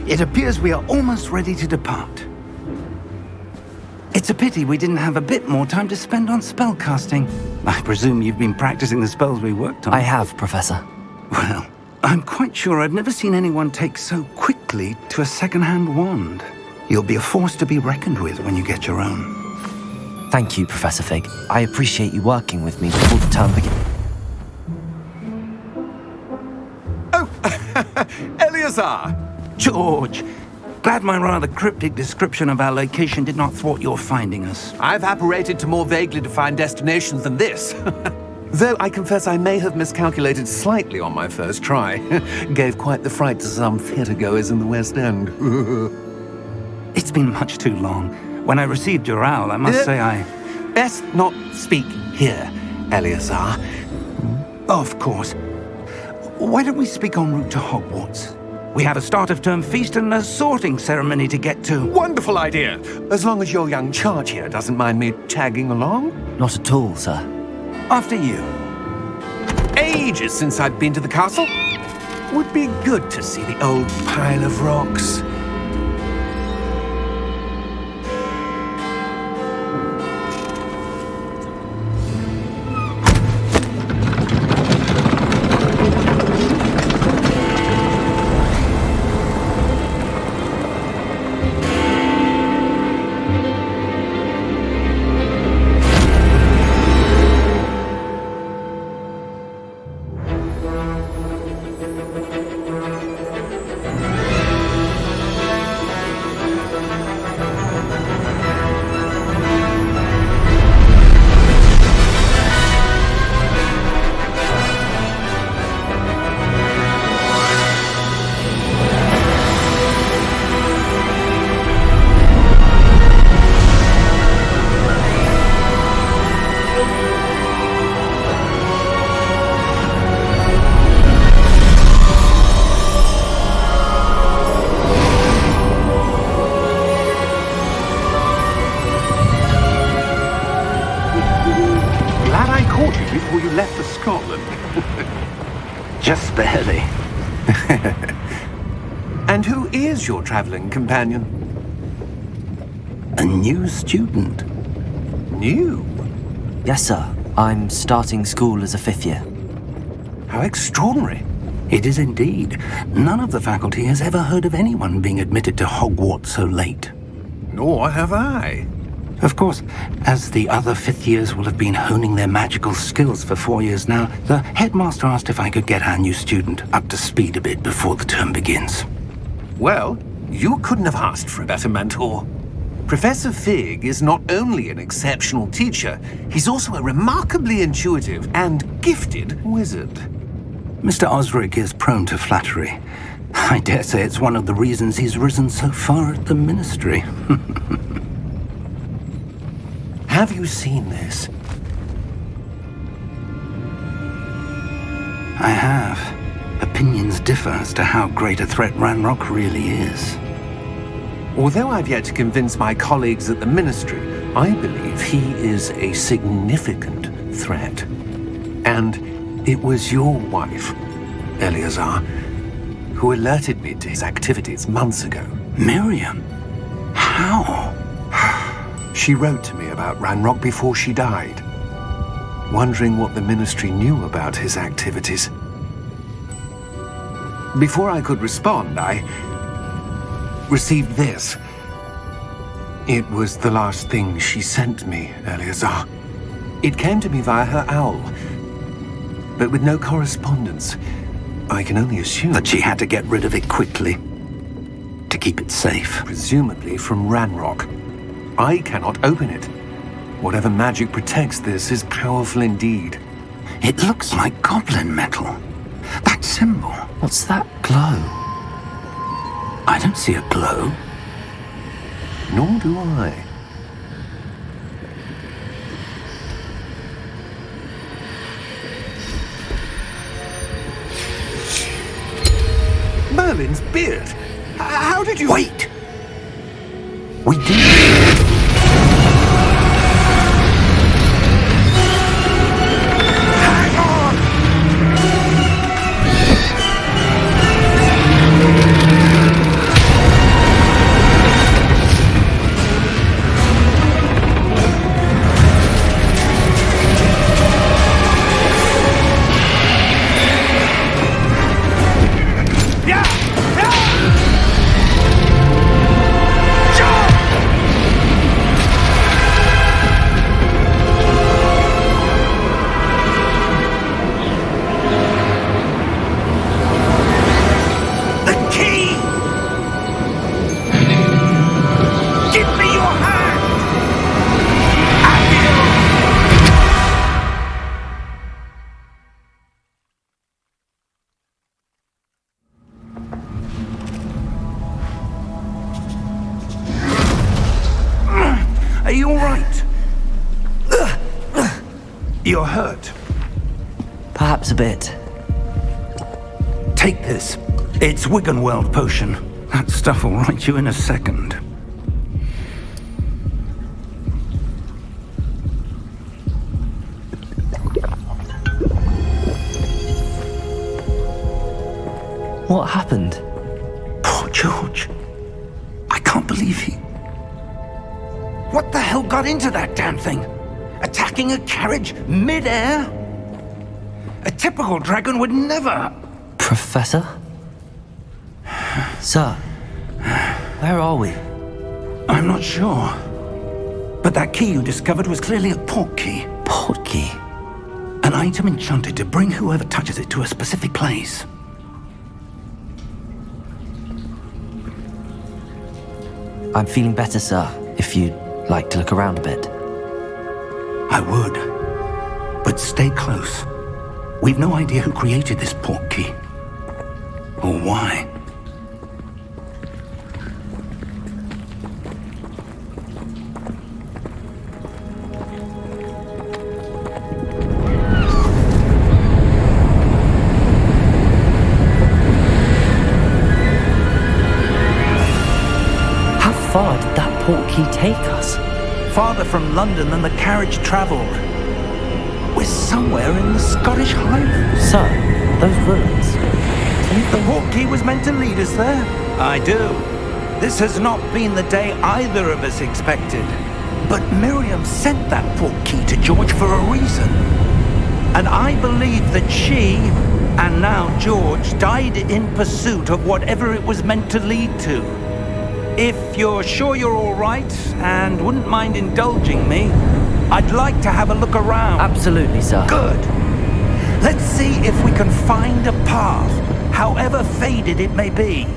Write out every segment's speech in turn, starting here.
It appears we are almost ready to depart. It's a pity we didn't have a bit more time to spend on spellcasting. I presume you've been practicing the spells we worked on. I have, Professor. Well, I'm quite sure I've never seen anyone take so quickly to a second-hand wand. You'll be a force to be reckoned with when you get your own. Thank you, Professor Fig. I appreciate you working with me before the term begins. Oh, Eleazar! George! Glad my rather cryptic description of our location did not thwart your finding us. I've apparated to more vaguely defined destinations than this. Though I confess I may have miscalculated slightly on my first try. Gave quite the fright to some theatre-goers in the West End. It's been much too long. When I received your owl, I must say I... Best not speak here, Eleazar. Of course. Why don't we speak en route to Hogwarts? We have a start-of-term feast and a sorting ceremony to get to. Wonderful idea! As long as your young charge here doesn't mind me tagging along. Not at all, sir. After you. Ages since I've been to the castle. Would be good to see the old pile of rocks. Before you left for Scotland. Just barely. And who is your traveling companion? A new student. New? Yes, sir. I'm starting school as a 5th year. How extraordinary. It is indeed. None of the faculty has ever heard of anyone being admitted to Hogwarts so late. Nor have I. Of course, as the other 5th years will have been honing their magical skills for 4 years now, the headmaster asked if I could get our new student up to speed a bit before the term begins. Well, you couldn't have asked for a better mentor. Professor Fig is not only an exceptional teacher, he's also a remarkably intuitive and gifted wizard. Mr. Osric is prone to flattery. I dare say it's one of the reasons he's risen so far at the ministry. Have you seen this? I have. Opinions differ as to how great a threat Ranrock really is. Although I've yet to convince my colleagues at the ministry, I believe he is a significant threat. And it was your wife, Eleazar, who alerted me to his activities months ago. Miriam? How? She wrote to me about Ranrock before she died, wondering what the ministry knew about his activities. Before I could respond, I received this. It was the last thing she sent me, Eleazar. It came to me via her owl, but with no correspondence. I can only assume that she had to get rid of it quickly, to keep it safe. Presumably from Ranrock. I cannot open it. Whatever magic protects this is powerful indeed. It looks like goblin metal. That symbol. What's that glow? I don't see a glow. Nor do I. Merlin's beard. How did you... Wait! We did. You're hurt. Perhaps a bit. Take this. It's Wiggenweld potion. That stuff will right you in a second. What happened? Poor George. I can't believe he... What the hell got into that damn thing? Attacking a carriage mid-air? A typical dragon would never... Professor? Sir, where are we? I'm not sure. But that key you discovered was clearly a port key. Port key? An item enchanted to bring whoever touches it to a specific place. I'm feeling better, sir, if you'd like to look around a bit. I would. But stay close. We've no idea who created this port key. Or why. How far did that port key take us? Farther from London than the carriage travelled. We're somewhere in the Scottish Highlands. Sir, those ruins. The port key was meant to lead us there? I do. This has not been the day either of us expected. But Miriam sent that port key to George for a reason. And I believe that she, and now George, died in pursuit of whatever it was meant to lead to. If you're sure you're all right, and wouldn't mind indulging me, I'd like to have a look around. Absolutely, sir. Good. Let's see if we can find a path, however faded it may be.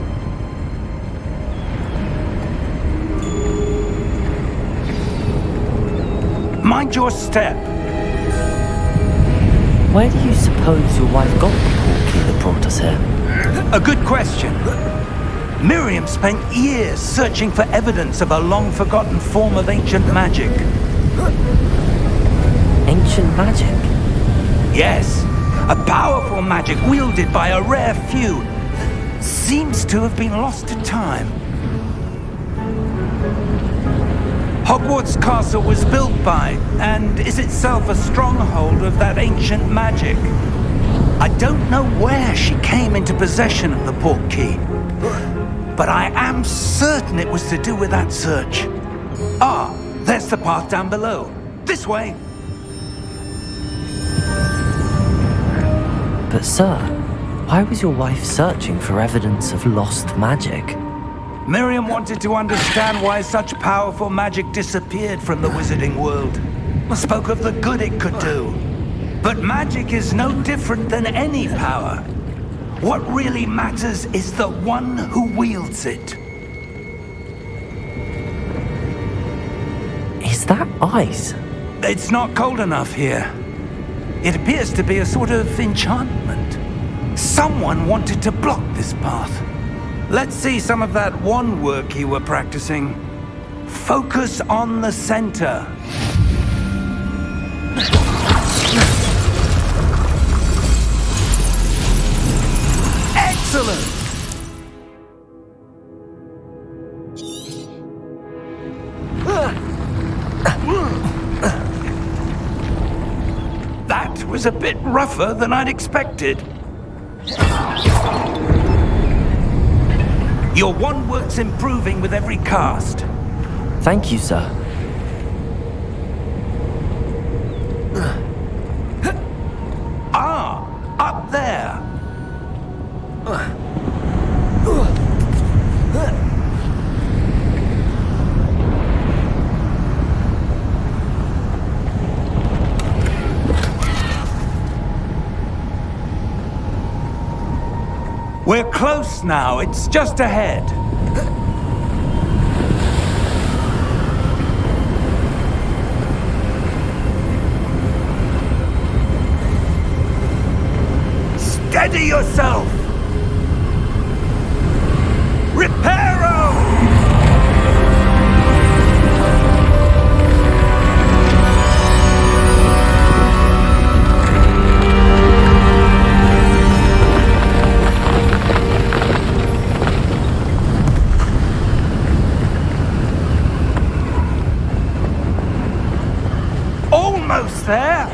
Mind your step. Where do you suppose your wife got the port key that brought us here? A good question. Miriam spent years searching for evidence of a long-forgotten form of ancient magic. Ancient magic? Yes, a powerful magic wielded by a rare few that seems to have been lost to time. Hogwarts Castle was built by, and is itself a stronghold of that ancient magic. I don't know where she came into possession of the port key, but I am certain it was to do with that search. Ah, there's the path down below. This way. But sir, why was your wife searching for evidence of lost magic? Miriam wanted to understand why such powerful magic disappeared from the wizarding world. Spoke of the good it could do. But magic is no different than any power. What really matters is the one who wields it. Is that ice? It's not cold enough here. It appears to be a sort of enchantment. Someone wanted to block this path. Let's see some of that wand work you were practicing. Focus on the center. Excellent! That was a bit rougher than I'd expected. Your wand work's improving with every cast. Thank you, sir. Ah, up there. We're close now. It's just ahead. Steady yourself! Reparo! there?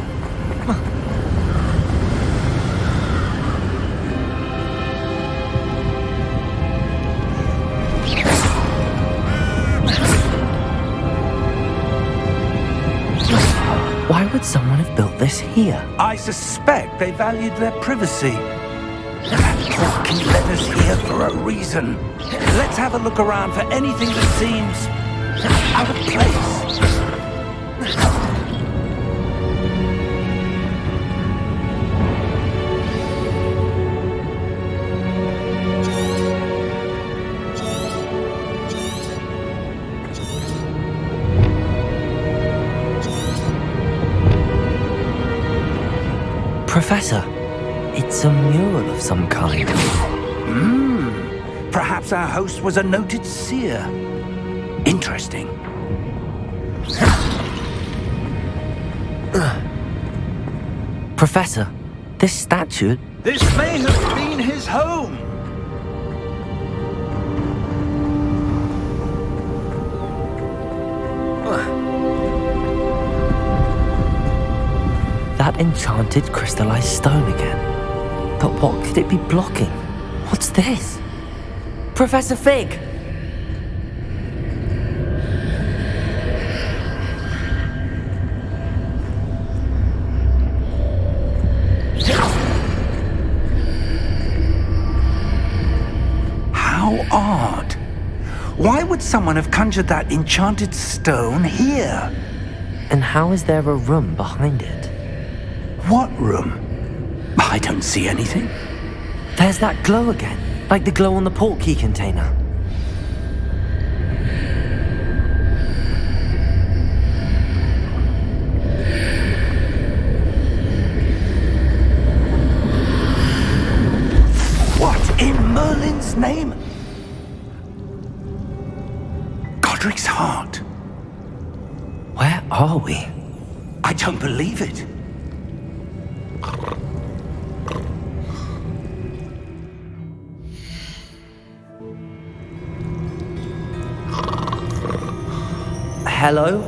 Why would someone have built this here? I suspect they valued their privacy. That portkey led us here for a reason. Let's have a look around for anything that seems out of place. Professor, it's a mural of some kind. Perhaps our host was a noted seer. Interesting. Professor, this statue... This may have been his home. That enchanted crystallized stone again. But what could it be blocking? What's this? Professor Fig! How odd. Why would someone have conjured that enchanted stone here? And how is there a room behind it? What room? I don't see anything. There's that glow again, like the glow on the portkey container. What in Merlin's name? Godric's heart. Where are we? I don't believe it. Hello?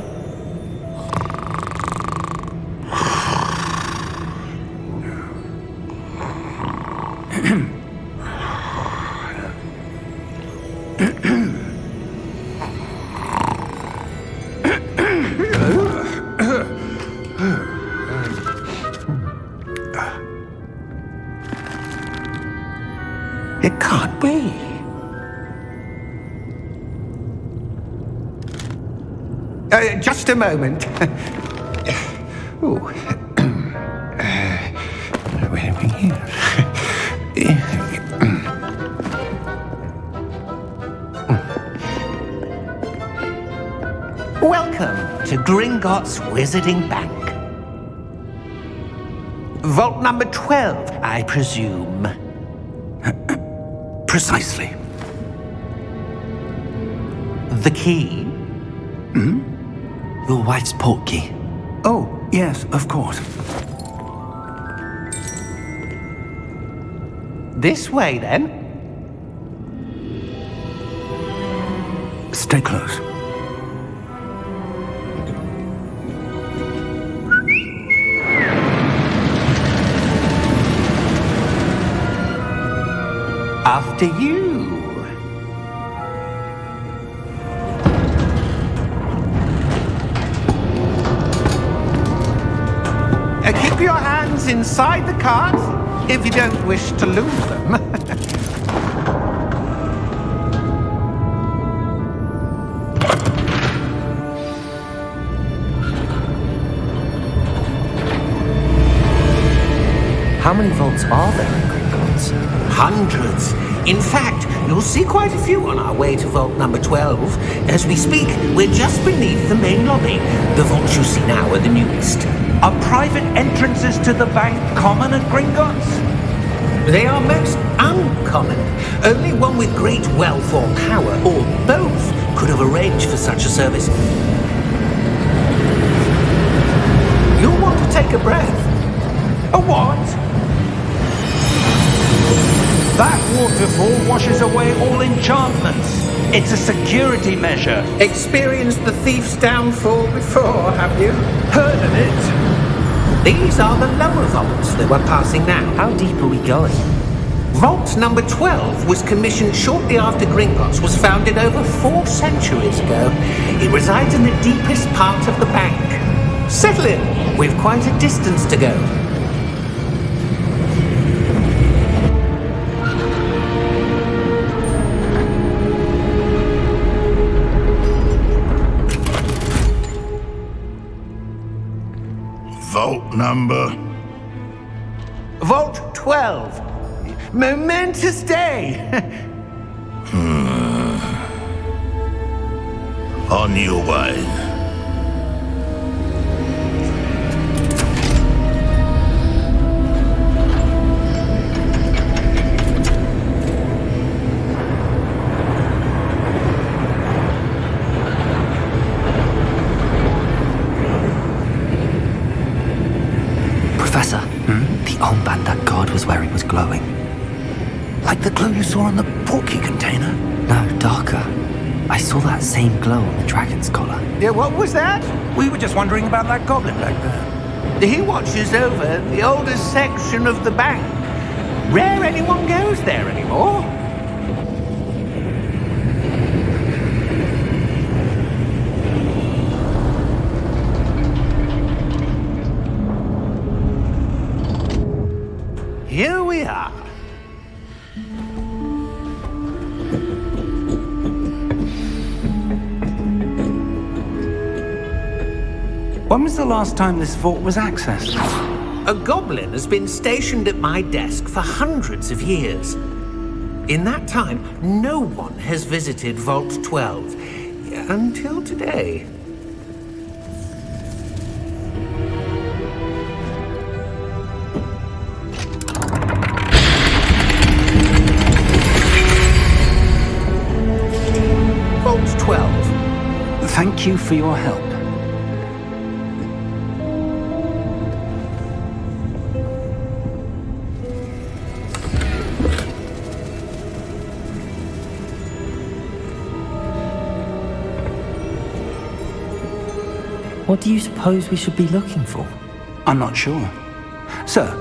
It can't be. Just a moment. Oh. Where are we here? Welcome to Gringotts Wizarding Bank. Vault number 12, I presume. Precisely. The key? Your wife's portkey. Oh, yes, of course. This way, then. Stay close. After you. Keep your hands inside the cart if you don't wish to lose them. How many vaults are there in Gringotts? Hundreds. In fact, you'll see quite a few on our way to vault number 12. As we speak, we're just beneath the main lobby. The vaults you see now are the newest. Are private entrances to the bank common at Gringotts? They are most uncommon. Only one with great wealth or power, or both, could have arranged for such a service. You'll want to take a breath. A what? That waterfall washes away all enchantments. It's a security measure. Experienced the thief's downfall before, have you? Heard of it? These are the lower vaults that we're passing now. How deep are we going? Vault number 12 was commissioned shortly after Gringotts was founded over 4 centuries ago. It resides in the deepest part of the bank. Settle in. We've quite a distance to go. Vault number? Vault 12. Momentous day. On your way. Professor, the armband that guard was wearing was glowing. Like the glow you saw on the portkey container? No, darker. I saw that same glow on the dragon's collar. Yeah, what was that? We were just wondering about that goblin back there. He watches over the oldest section of the bank. Rare anyone goes there anymore. Here we are. When was the last time this vault was accessed? A goblin has been stationed at my desk for hundreds of years. In that time, no one has visited Vault 12 until today. Vault 12. Thank you for your help. What do you suppose we should be looking for? I'm not sure. Sir,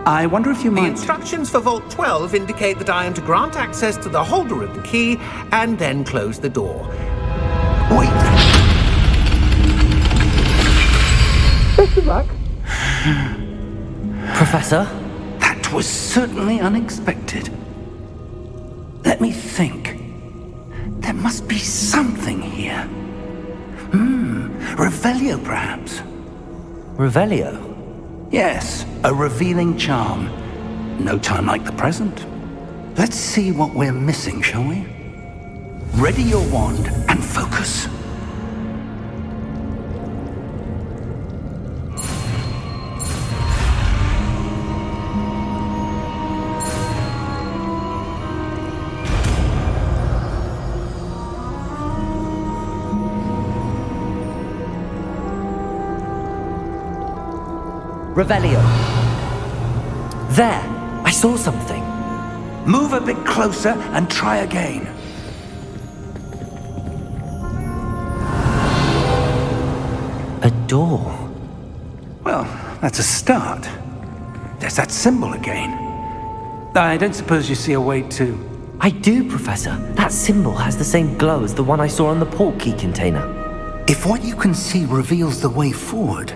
I wonder if you The might... instructions for Vault 12 indicate that I am to grant access to the holder of the key and then close the door. Wait. Best of luck. Professor? That was certainly unexpected. Let me think. There must be something here. Revelio, perhaps? Revelio? Yes, a revealing charm. No time like the present. Let's see what we're missing, shall we? Ready your wand and focus. Revelio. There! I saw something. Move a bit closer and try again. A door. Well, that's a start. There's that symbol again. I don't suppose you see a way to... I do, Professor. That symbol has the same glow as the one I saw on the portkey container. If what you can see reveals the way forward,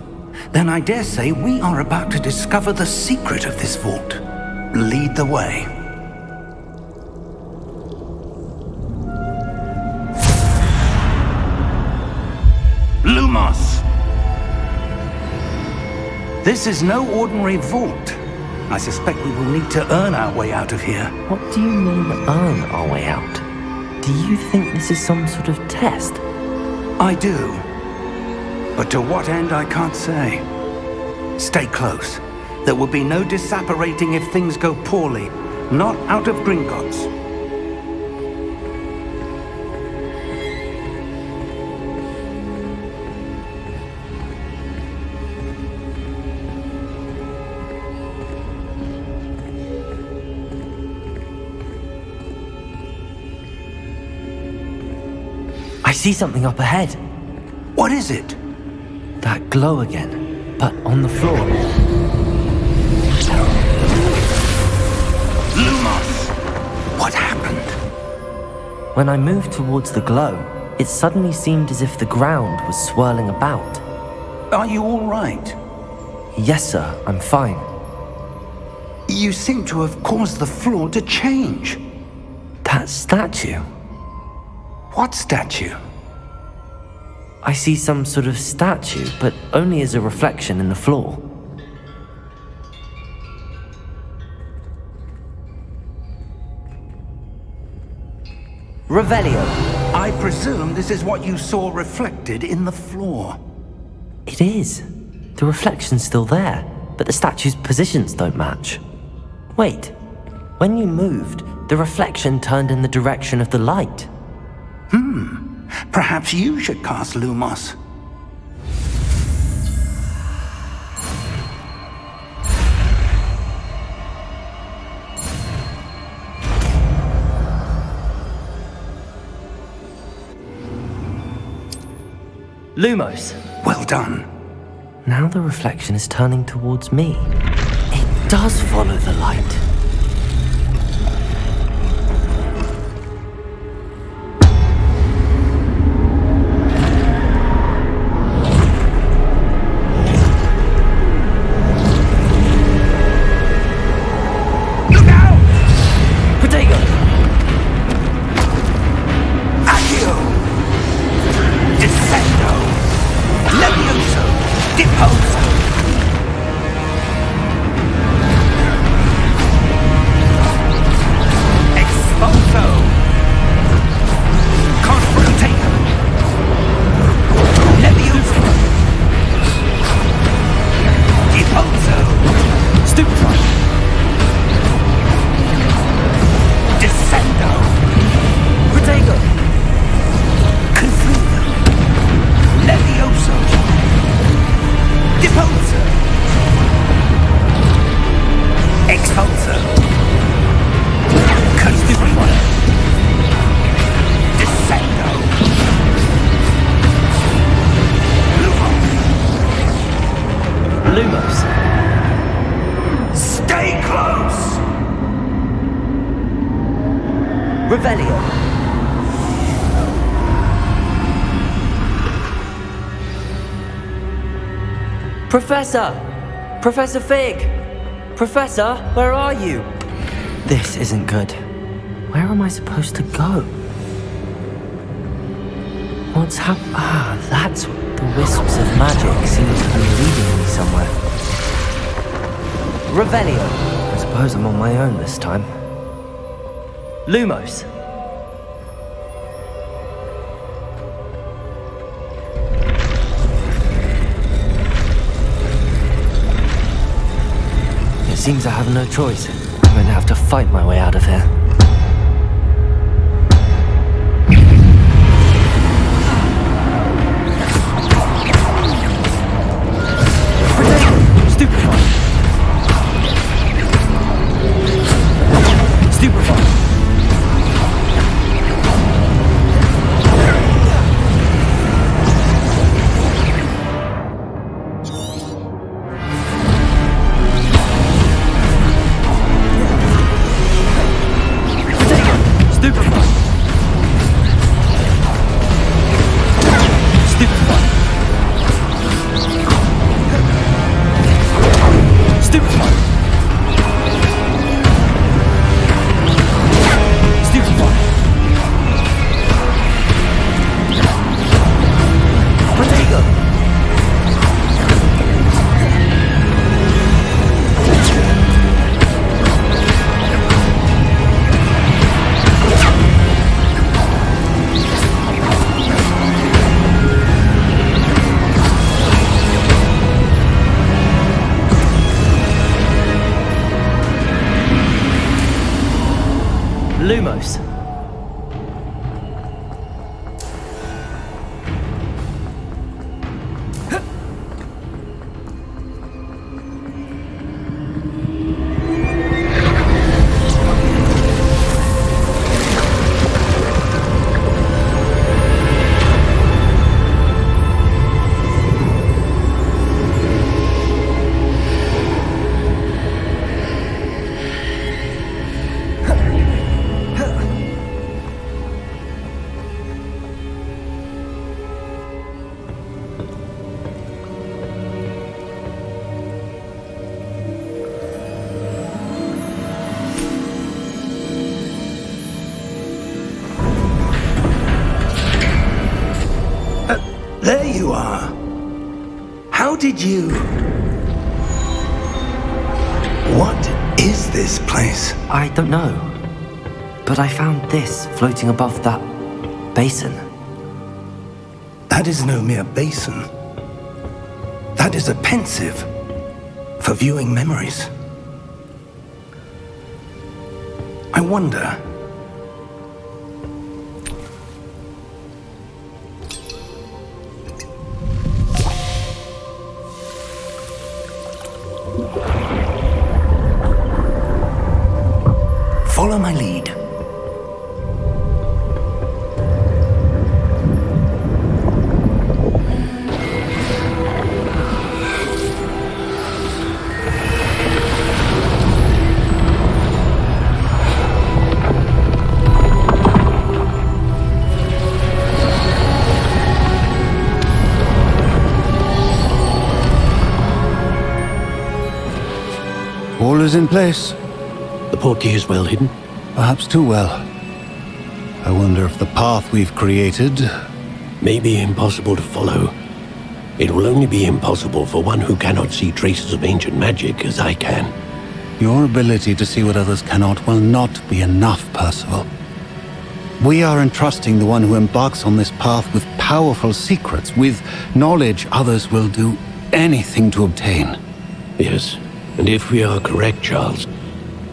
then I dare say we are about to discover the secret of this vault. Lead the way. Lumos! This is no ordinary vault. I suspect we will need to earn our way out of here. What do you mean, earn our way out? Do you think this is some sort of test? I do. But to what end, I can't say. Stay close. There will be no disapparating if things go poorly. Not out of Gringotts. I see something up ahead. What is it? That glow again. but on the floor. Lumos! What happened? When I moved towards the glow, it suddenly seemed as if the ground was swirling about. Are you all right? Yes, sir, I'm fine. You seem to have caused the floor to change. That statue? What statue? I see some sort of statue, but only as a reflection in the floor. Revelio. I presume this is what you saw reflected in the floor. It is. The reflection's still there, but the statue's positions don't match. Wait, when you moved, the reflection turned in the direction of the light. Perhaps you should cast Lumos. Lumos. Well done. Now the reflection is turning towards me. It does follow the light. Look out! Protego! Accio! Descendo! Levioso! Deposo! Exposo! Confrontator! Levioso! Deposo! Stupefy! Descendo! Protego! Confuso! Levioso! Deposo! Expulso! Confuso! Descendo! Lumos. Stay close! Revelio. Professor! Professor Fig! Professor, where are you? This isn't good. Where am I supposed to go? What's that's what the wisps of magic seem to be leading me somewhere. Revelio. I suppose I'm on my own this time. Lumos. It seems I have no choice. I'm going to have to fight my way out of here. Stupefy! Stupefy! Lumos. There you are. How did you... What is this place? I don't know. But I found this floating above that basin. That is no mere basin. That is a pensive for viewing memories. I wonder... Follow my lead. All is in place. The portkey is well hidden. Perhaps too well. I wonder if the path we've created... May be impossible to follow. It will only be impossible for one who cannot see traces of ancient magic as I can. Your ability to see what others cannot will not be enough, Percival. We are entrusting the one who embarks on this path with powerful secrets, with knowledge others will do anything to obtain. Yes, and if we are correct, Charles,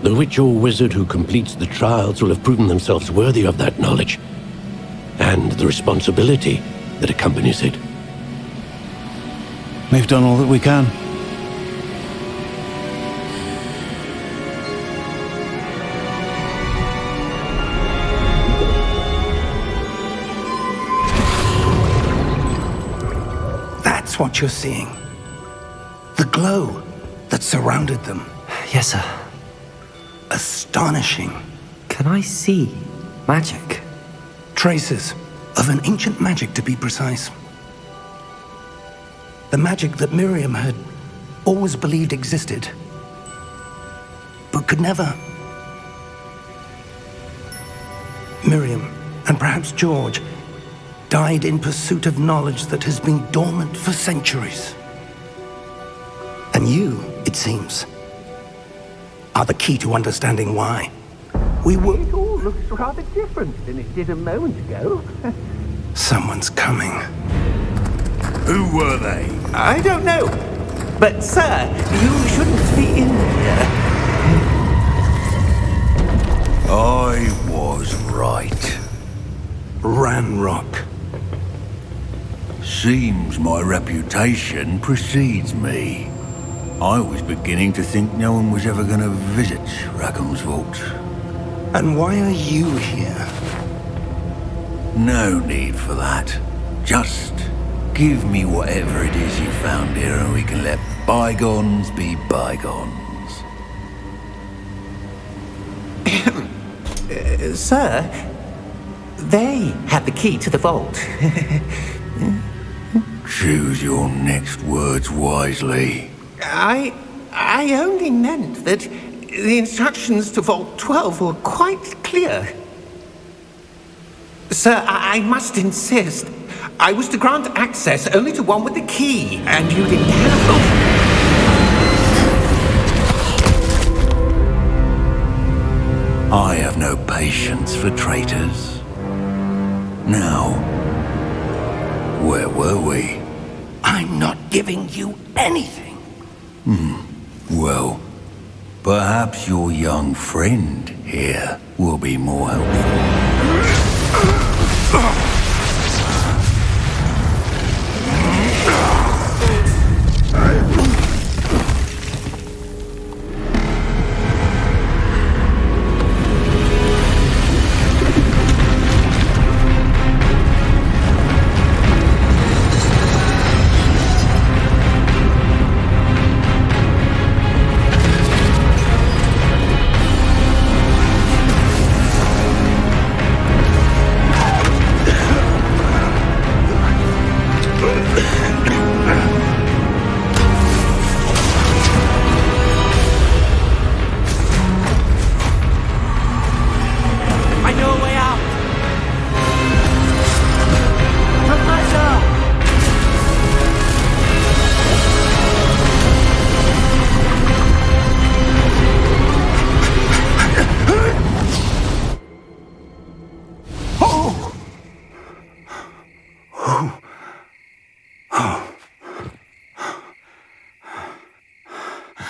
the witch or wizard who completes the trials will have proven themselves worthy of that knowledge, and the responsibility that accompanies it. We've done all that we can. That's what you're seeing. The glow that surrounded them. Yes, sir. Astonishing. Can I see magic? Traces of an ancient magic, to be precise. The magic that Miriam had always believed existed, but could never. Miriam, and perhaps George, died in pursuit of knowledge that has been dormant for centuries. And you, it seems, are the key to understanding why. We were... It all looks rather different than it did a moment ago. Someone's coming. Who were they? I don't know. But, sir, you shouldn't be in here. I was right. Ranrock. Seems my reputation precedes me. I was beginning to think no one was ever going to visit Rackham's vault. And why are you here? No need for that. Just give me whatever it is you found here and we can let bygones be bygones. Sir, they had the key to the vault. Choose your next words wisely. I only meant that the instructions to Vault 12 were quite clear. Sir, I must insist. I was to grant access only to one with the key, and you didn't have them. I have no patience for traitors. Now, where were we? I'm not giving you anything. Well, perhaps your young friend here will be more helpful.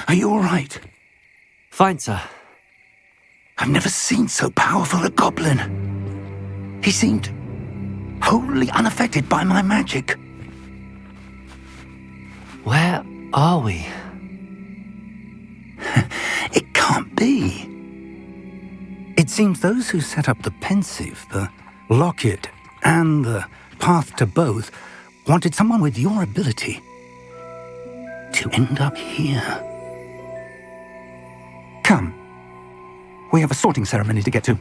Are you all right? Fine, sir. I've never seen so powerful a goblin. He seemed wholly unaffected by my magic. Where are we? It can't be. It seems those who set up the pensive, the locket, and the path to both wanted someone with your ability to end up here. Come. We have a sorting ceremony to get to.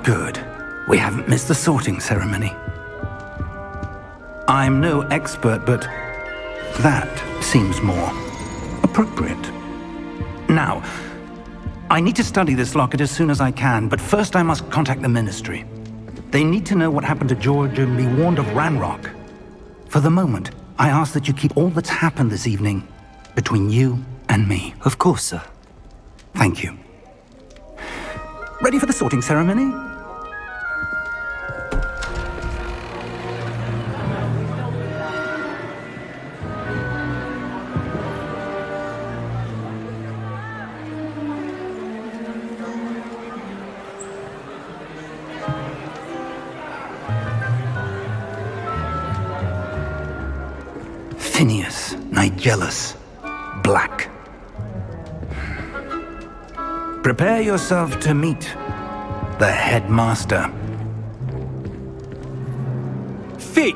Good. We haven't missed the sorting ceremony. I'm no expert, but that seems more appropriate. Now, I need to study this locket as soon as I can, but first I must contact the Ministry. They need to know what happened to George and be warned of Ranrock. For the moment, I ask that you keep all that's happened this evening between you and me. Of course, sir. Thank you. Ready for the sorting ceremony? Phineas, Nigellus, Black. Prepare yourself to meet the headmaster. Fig,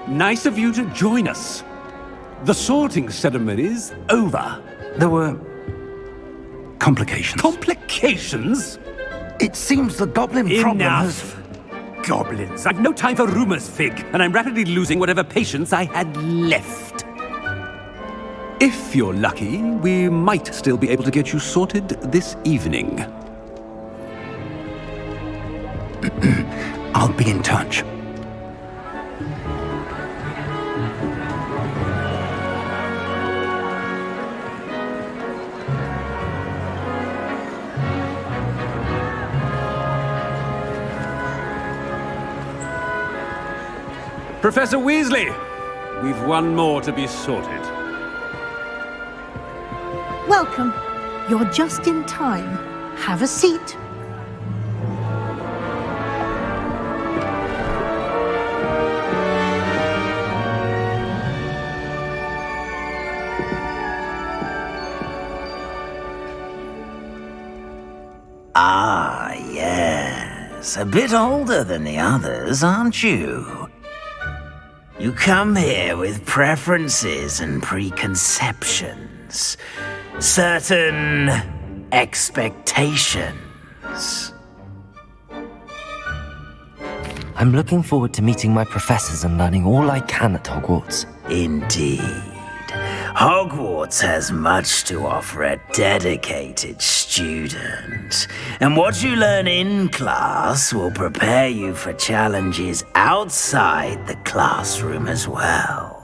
nice of you to join us. The sorting ceremony's over. There were complications. Complications? It seems the goblin problem has... Enough! Goblins. I've no time for rumors, Fig, and I'm rapidly losing whatever patience I had left. If you're lucky, we might still be able to get you sorted this evening. I'll be in touch. Professor Weasley, we've one more to be sorted. Welcome. You're just in time. Have a seat. Ah, yes. A bit older than the others, aren't you? You come here with preferences and preconceptions. Certain expectations. I'm looking forward to meeting my professors and learning all I can at Hogwarts. Indeed. Hogwarts has much to offer a dedicated student. And what you learn in class will prepare you for challenges outside the classroom as well.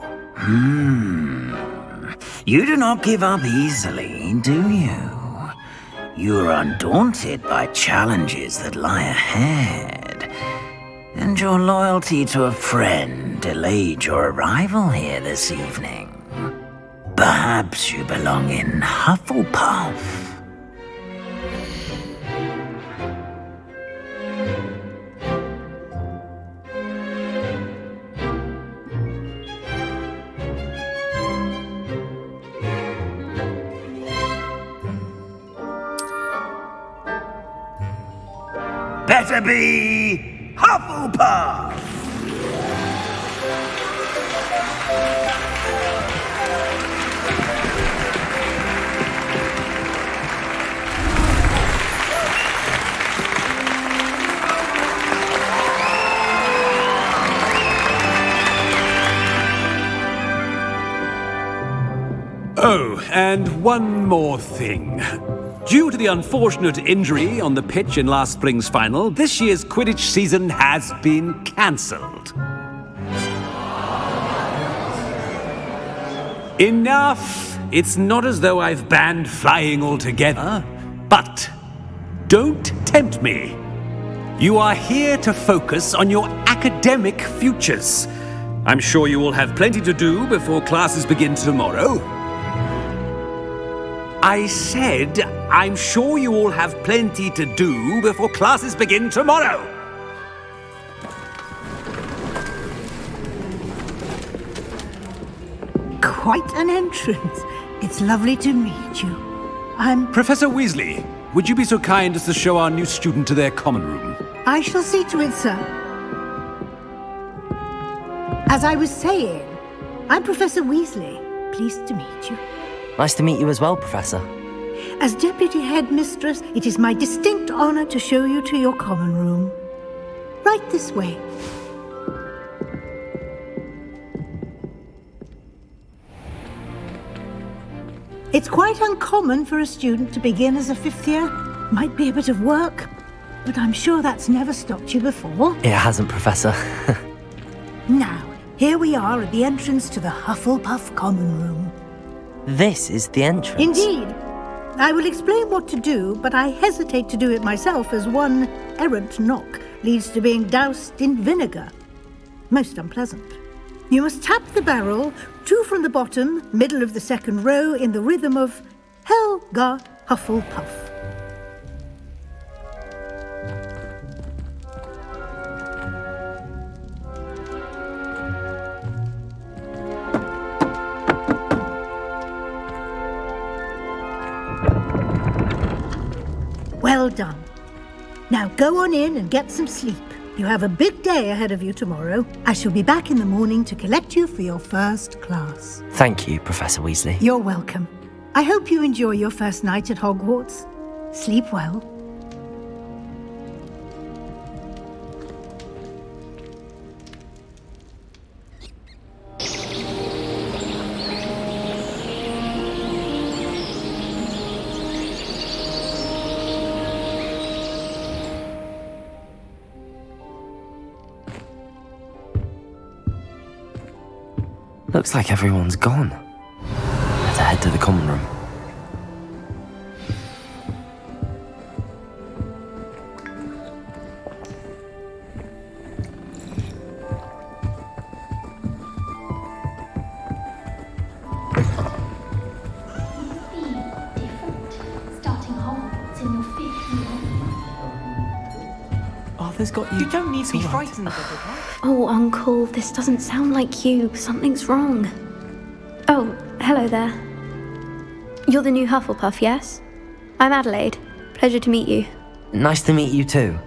You do not give up easily, do you? You're undaunted by challenges that lie ahead. And your loyalty to a friend that delayed your arrival here this evening. Perhaps you belong in Hufflepuff. Better be Hufflepuff! Oh, and one more thing. Due to the unfortunate injury on the pitch in last spring's final, this year's Quidditch season has been cancelled. Enough! It's not as though I've banned flying altogether, but don't tempt me. You are here to focus on your academic futures. I'm sure you will have plenty to do before classes begin tomorrow. I said, I'm sure you all have plenty to do before classes begin tomorrow. Quite an entrance. It's lovely to meet you. I'm... Professor Weasley, would you be so kind as to show our new student to their common room? I shall see to it, sir. As I was saying, I'm Professor Weasley. Pleased to meet you. Nice to meet you as well, Professor. As Deputy Headmistress, it is my distinct honor to show you to your common room. Right this way. It's quite uncommon for a student to begin as a fifth year. Might be a bit of work, but I'm sure that's never stopped you before. It hasn't, Professor. Now, here we are at the entrance to the Hufflepuff common room. This is the entrance. Indeed. I will explain what to do, but I hesitate to do it myself as one errant knock leads to being doused in vinegar. Most unpleasant. You must tap the barrel, 2 from the bottom, middle of the second row, in the rhythm of Helga Hufflepuff. Well done. Now go on in and get some sleep. You have a big day ahead of you tomorrow. I shall be back in the morning to collect you for your first class. Thank you, Professor Weasley. You're welcome. I hope you enjoy your first night at Hogwarts. Sleep well. Looks like everyone's gone. Let's head to the common room. Arthur's got you. You don't need to be frightened of it, right? Oh, Uncle, this doesn't sound like you. Something's wrong. Oh, hello there. You're the new Hufflepuff, yes? I'm Adelaide. Pleasure to meet you. Nice to meet you too.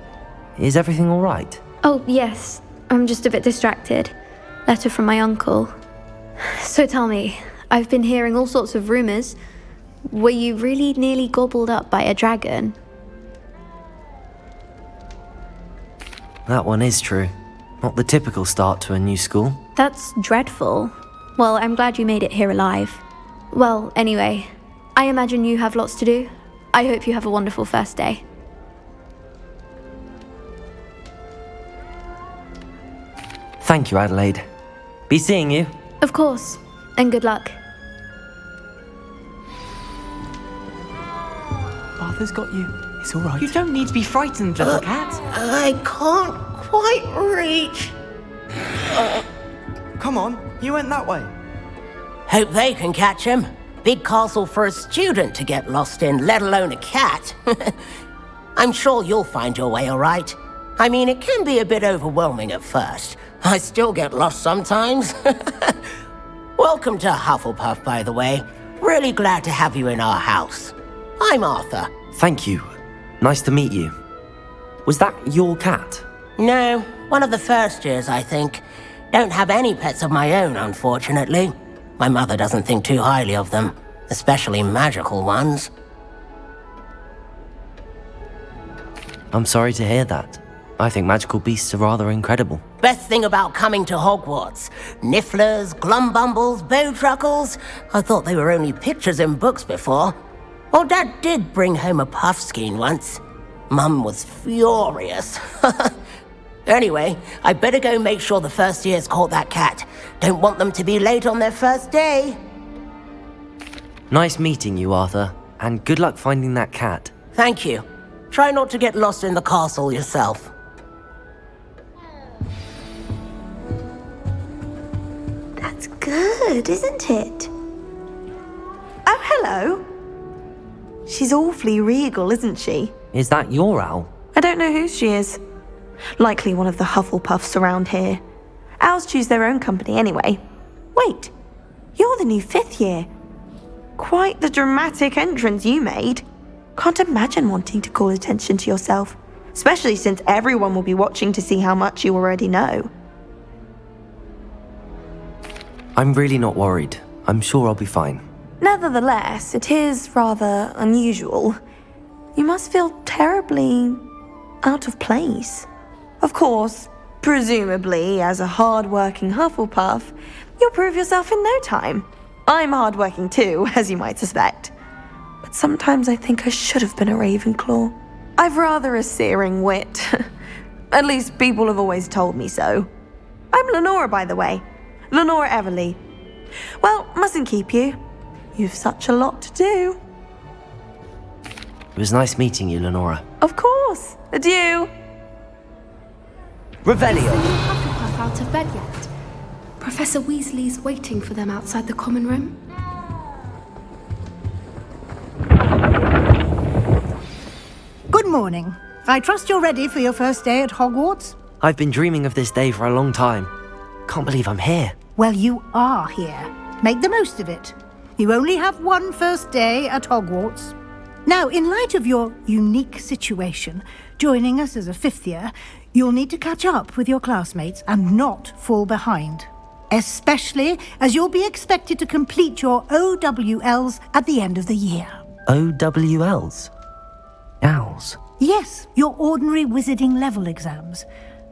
Is everything all right? Oh, yes. I'm just a bit distracted. Letter from my uncle. So tell me, I've been hearing all sorts of rumours. Were you really nearly gobbled up by a dragon? That one is true. Not the typical start to a new school. That's dreadful. Well, I'm glad you made it here alive. Well, anyway, I imagine you have lots to do. I hope you have a wonderful first day. Thank you, Adelaide. Be seeing you. Of course, and good luck. Arthur's got you. It's all right. You don't need to be frightened, little cat. I can't quite reach. come on, you went that way. Hope they can catch him. Big castle for a student to get lost in, let alone a cat. I'm sure you'll find your way all right. I mean, it can be a bit overwhelming at first. I still get lost sometimes. Welcome to Hufflepuff, by the way. Really glad to have you in our house. I'm Arthur. Thank you. Nice to meet you. Was that your cat? No, one of the first years, I think. Don't have any pets of my own, unfortunately. My mother doesn't think too highly of them, especially magical ones. I'm sorry to hear that. I think magical beasts are rather incredible. Best thing about coming to Hogwarts. Nifflers, glumbumbles, bowtruckles. I thought they were only pictures in books before. Well, Dad did bring home a puffskein once. Mum was furious. Anyway, I better go make sure the first years caught that cat. Don't want them to be late on their first day. Nice meeting you, Arthur. And good luck finding that cat. Thank you. Try not to get lost in the castle yourself. That's good, isn't it? Oh, hello. She's awfully regal, isn't she? Is that your owl? I don't know who she is. Likely one of the Hufflepuffs around here. Owls choose their own company anyway. Wait, you're the new 5th year. Quite the dramatic entrance you made. Can't imagine wanting to call attention to yourself, especially since everyone will be watching to see how much you already know. I'm really not worried. I'm sure I'll be fine. Nevertheless, it is rather unusual. You must feel terribly out of place. Of course, presumably, as a hard-working Hufflepuff, you'll prove yourself in no time. I'm hard-working too, as you might suspect. But sometimes I think I should have been a Ravenclaw. I've rather a searing wit. At least people have always told me so. I'm Lenora, by the way. Lenora Everly. Well, mustn't keep you. You've such a lot to do. It was nice meeting you, Lenora. Of course. Adieu. Revelio. Is the new Hufflepuff out of bed yet? Professor Weasley's waiting for them outside the common room. Good morning. I trust you're ready for your first day at Hogwarts? I've been dreaming of this day for a long time. Can't believe I'm here. Well, you are here. Make the most of it. You only have one first day at Hogwarts. Now, in light of your unique situation, joining us as a 5th year, you'll need to catch up with your classmates and not fall behind. Especially as you'll be expected to complete your OWLs at the end of the year. OWLs? Owls? Yes, your ordinary wizarding level exams.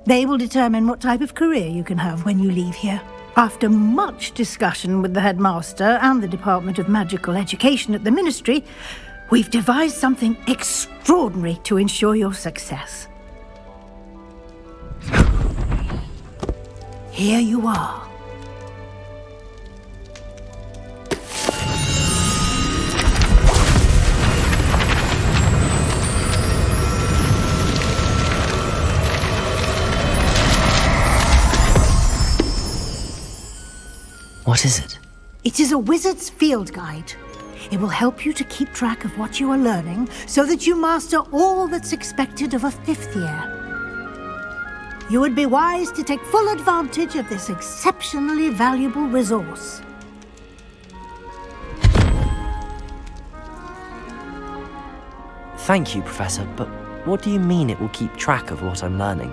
They will determine what type of career you can have when you leave here. After much discussion with the headmaster and the Department of Magical Education at the Ministry, we've devised something extraordinary to ensure your success. Here you are. What is it? It is a wizard's field guide. It will help you to keep track of what you are learning so that you master all that's expected of a 5th year. You would be wise to take full advantage of this exceptionally valuable resource. Thank you, Professor, but what do you mean it will keep track of what I'm learning?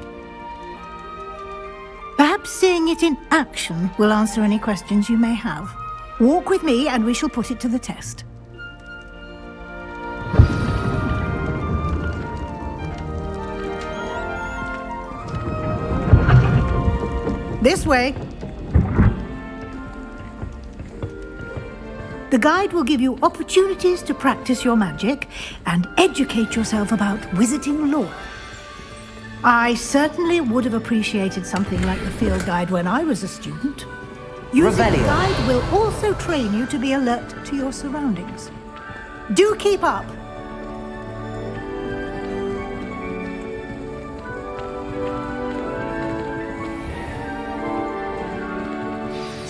Perhaps seeing it in action will answer any questions you may have. Walk with me and we shall put it to the test. This way. The guide will give you opportunities to practice your magic and educate yourself about wizarding lore. I certainly would have appreciated something like the field guide when I was a student. Using the guide will also train you to be alert to your surroundings. Do keep up!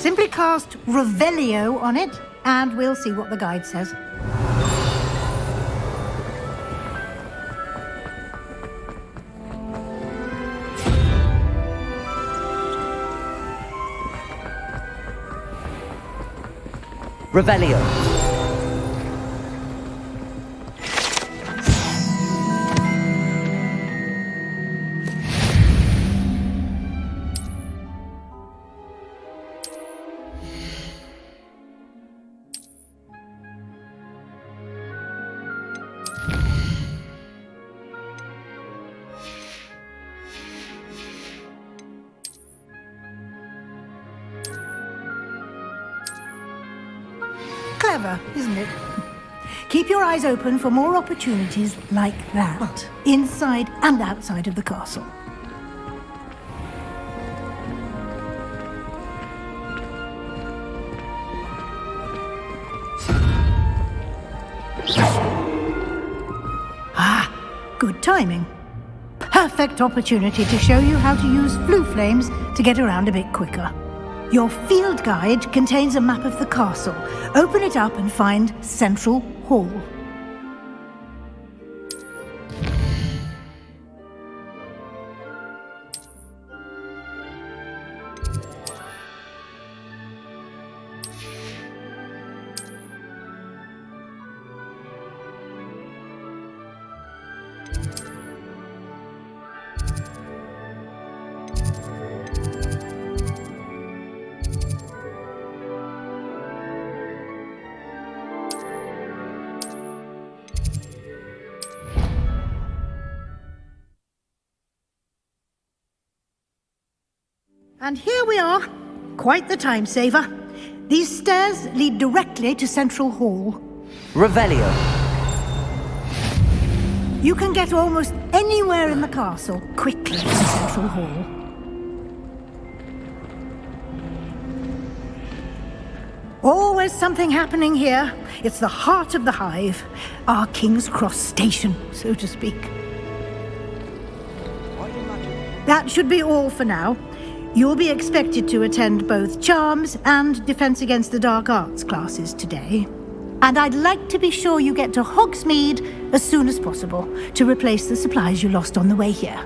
Simply cast Revelio on it, and we'll see what the guide says. Revelio. Clever, isn't it? Keep your eyes open for more opportunities like that, inside and outside of the castle. Ah, good timing. Perfect opportunity to show you how to use flue flames to get around a bit quicker. Your field guide contains a map of the castle. Open it up and find Central Hall. And here we are. Quite the time saver. These stairs lead directly to Central Hall. Revelio. You can get almost anywhere in the castle quickly to Central Hall. Always something happening here. It's the heart of the hive. Our King's Cross station, so to speak. That should be all for now. You'll be expected to attend both Charms and Defense Against the Dark Arts classes today. And I'd like to be sure you get to Hogsmeade as soon as possible to replace the supplies you lost on the way here.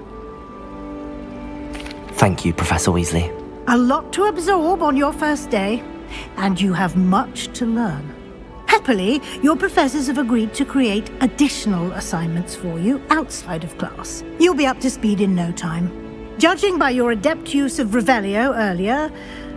Thank you, Professor Weasley. A lot to absorb on your first day, and you have much to learn. Happily, your professors have agreed to create additional assignments for you outside of class. You'll be up to speed in no time. Judging by your adept use of Revelio earlier,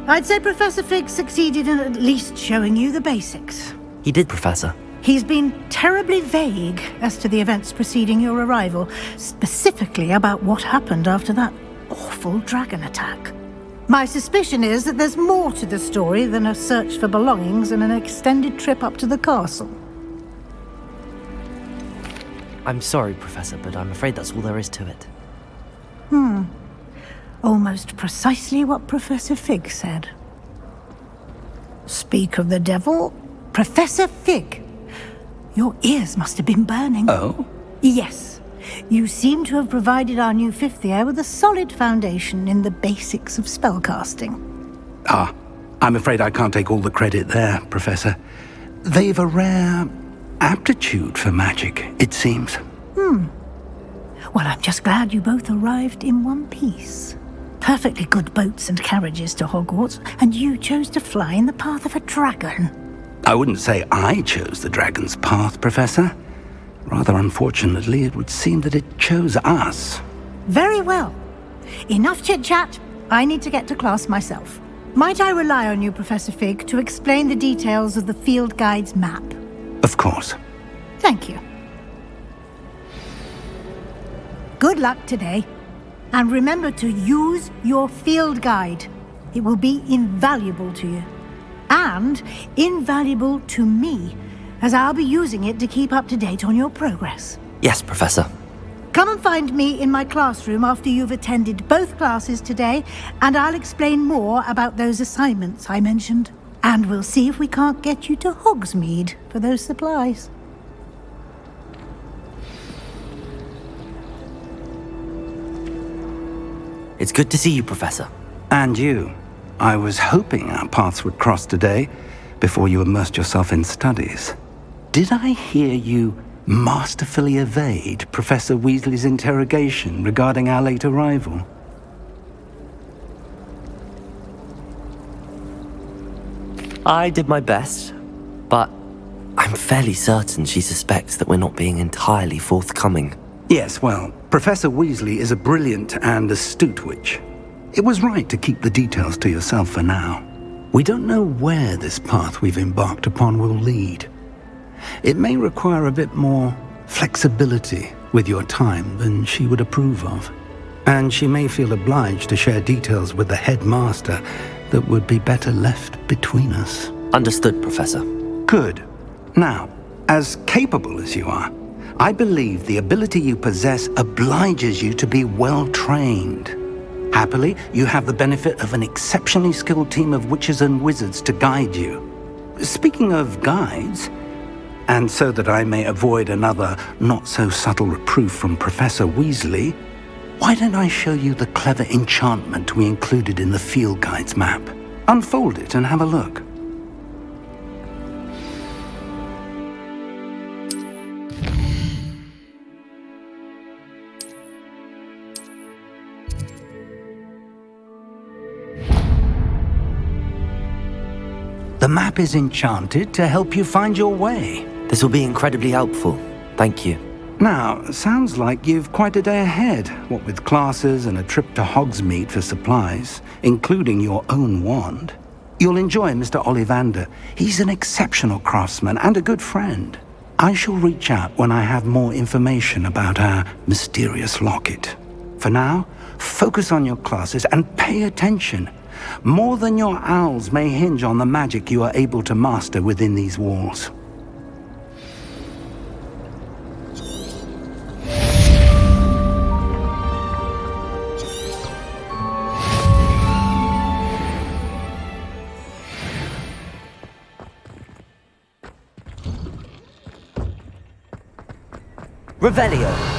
I'd say Professor Fig succeeded in at least showing you the basics. He did, Professor. He's been terribly vague as to the events preceding your arrival, specifically about what happened after that awful dragon attack. My suspicion is that there's more to the story than a search for belongings and an extended trip up to the castle. I'm sorry, Professor, but I'm afraid that's all there is to it. Almost precisely what Professor Fig said. Speak of the devil, Professor Fig. Your ears must have been burning. Oh? Yes. You seem to have provided our new fifth year with a solid foundation in the basics of spellcasting. Ah, I'm afraid I can't take all the credit there, Professor. They've a rare aptitude for magic, it seems. Well, I'm just glad you both arrived in one piece. Perfectly good boats and carriages to Hogwarts, and you chose to fly in the path of a dragon. I wouldn't say I chose the dragon's path, Professor. Rather unfortunately, it would seem that it chose us. Very well. Enough chit-chat. I need to get to class myself. Might I rely on you, Professor Fig, to explain the details of the field guide's map? Of course. Thank you. Good luck today. And remember to use your field guide. It will be invaluable to you. And invaluable to me, as I'll be using it to keep up to date on your progress. Yes, Professor. Come and find me in my classroom after you've attended both classes today, and I'll explain more about those assignments I mentioned. And we'll see if we can't get you to Hogsmeade for those supplies. It's good to see you, Professor. And you. I was hoping our paths would cross today before you immersed yourself in studies. Did I hear you masterfully evade Professor Weasley's interrogation regarding our late arrival? I did my best, but I'm fairly certain she suspects that we're not being entirely forthcoming. Yes, well, Professor Weasley is a brilliant and astute witch. It was right to keep the details to yourself for now. We don't know where this path we've embarked upon will lead. It may require a bit more flexibility with your time than she would approve of. And she may feel obliged to share details with the headmaster that would be better left between us. Understood, Professor. Good. Now, as capable as you are, I believe the ability you possess obliges you to be well trained. Happily, you have the benefit of an exceptionally skilled team of witches and wizards to guide you. Speaking of guides, and so that I may avoid another not-so-subtle reproof from Professor Weasley, why don't I show you the clever enchantment we included in the field guide's map? Unfold it and have a look. The map is enchanted to help you find your way. This will be incredibly helpful. Thank you. Now, sounds like you've quite a day ahead, what with classes and a trip to Hogsmeade for supplies, including your own wand. You'll enjoy Mr. Ollivander. He's an exceptional craftsman and a good friend. I shall reach out when I have more information about our mysterious locket. For now, focus on your classes and pay attention. More than your owls may hinge on the magic you are able to master within these walls. Revelio.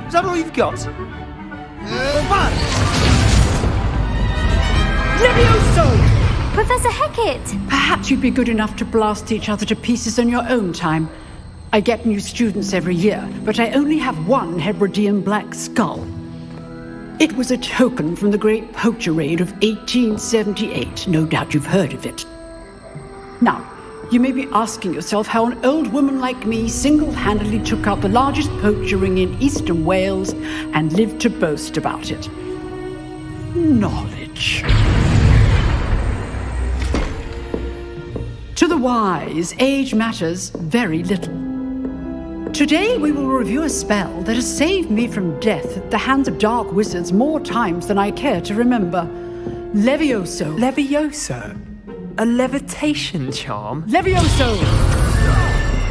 Is that all you've got? Levioso! Professor Hecat! Perhaps you'd be good enough to blast each other to pieces on your own time. I get new students every year, but I only have one Hebridean black skull. It was a token from the Great Poacher Raid of 1878. No doubt you've heard of it. Now, you may be asking yourself how an old woman like me single-handedly took out the largest poacher ring in eastern Wales and lived to boast about it. Knowledge. To the wise, age matters very little. Today we will review a spell that has saved me from death at the hands of dark wizards more times than I care to remember. Levioso. Levioso? A levitation charm? Levioso!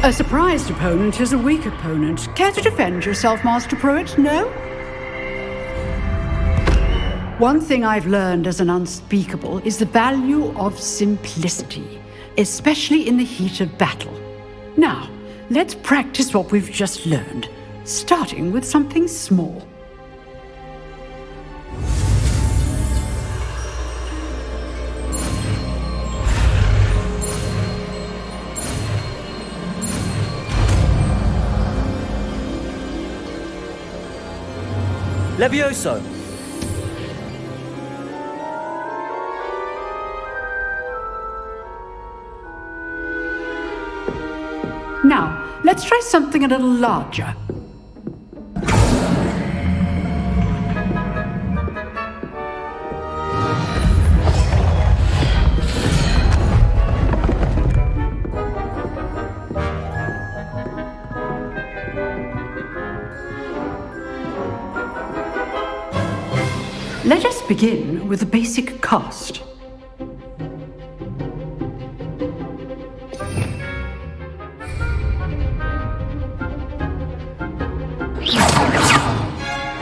A surprised opponent is a weak opponent. Care to defend yourself, Master Pruitt? No? One thing I've learned as an unspeakable is the value of simplicity, especially in the heat of battle. Now, let's practice what we've just learned, starting with something small. Levioso! Now, let's try something a little larger. begin with the basic cast.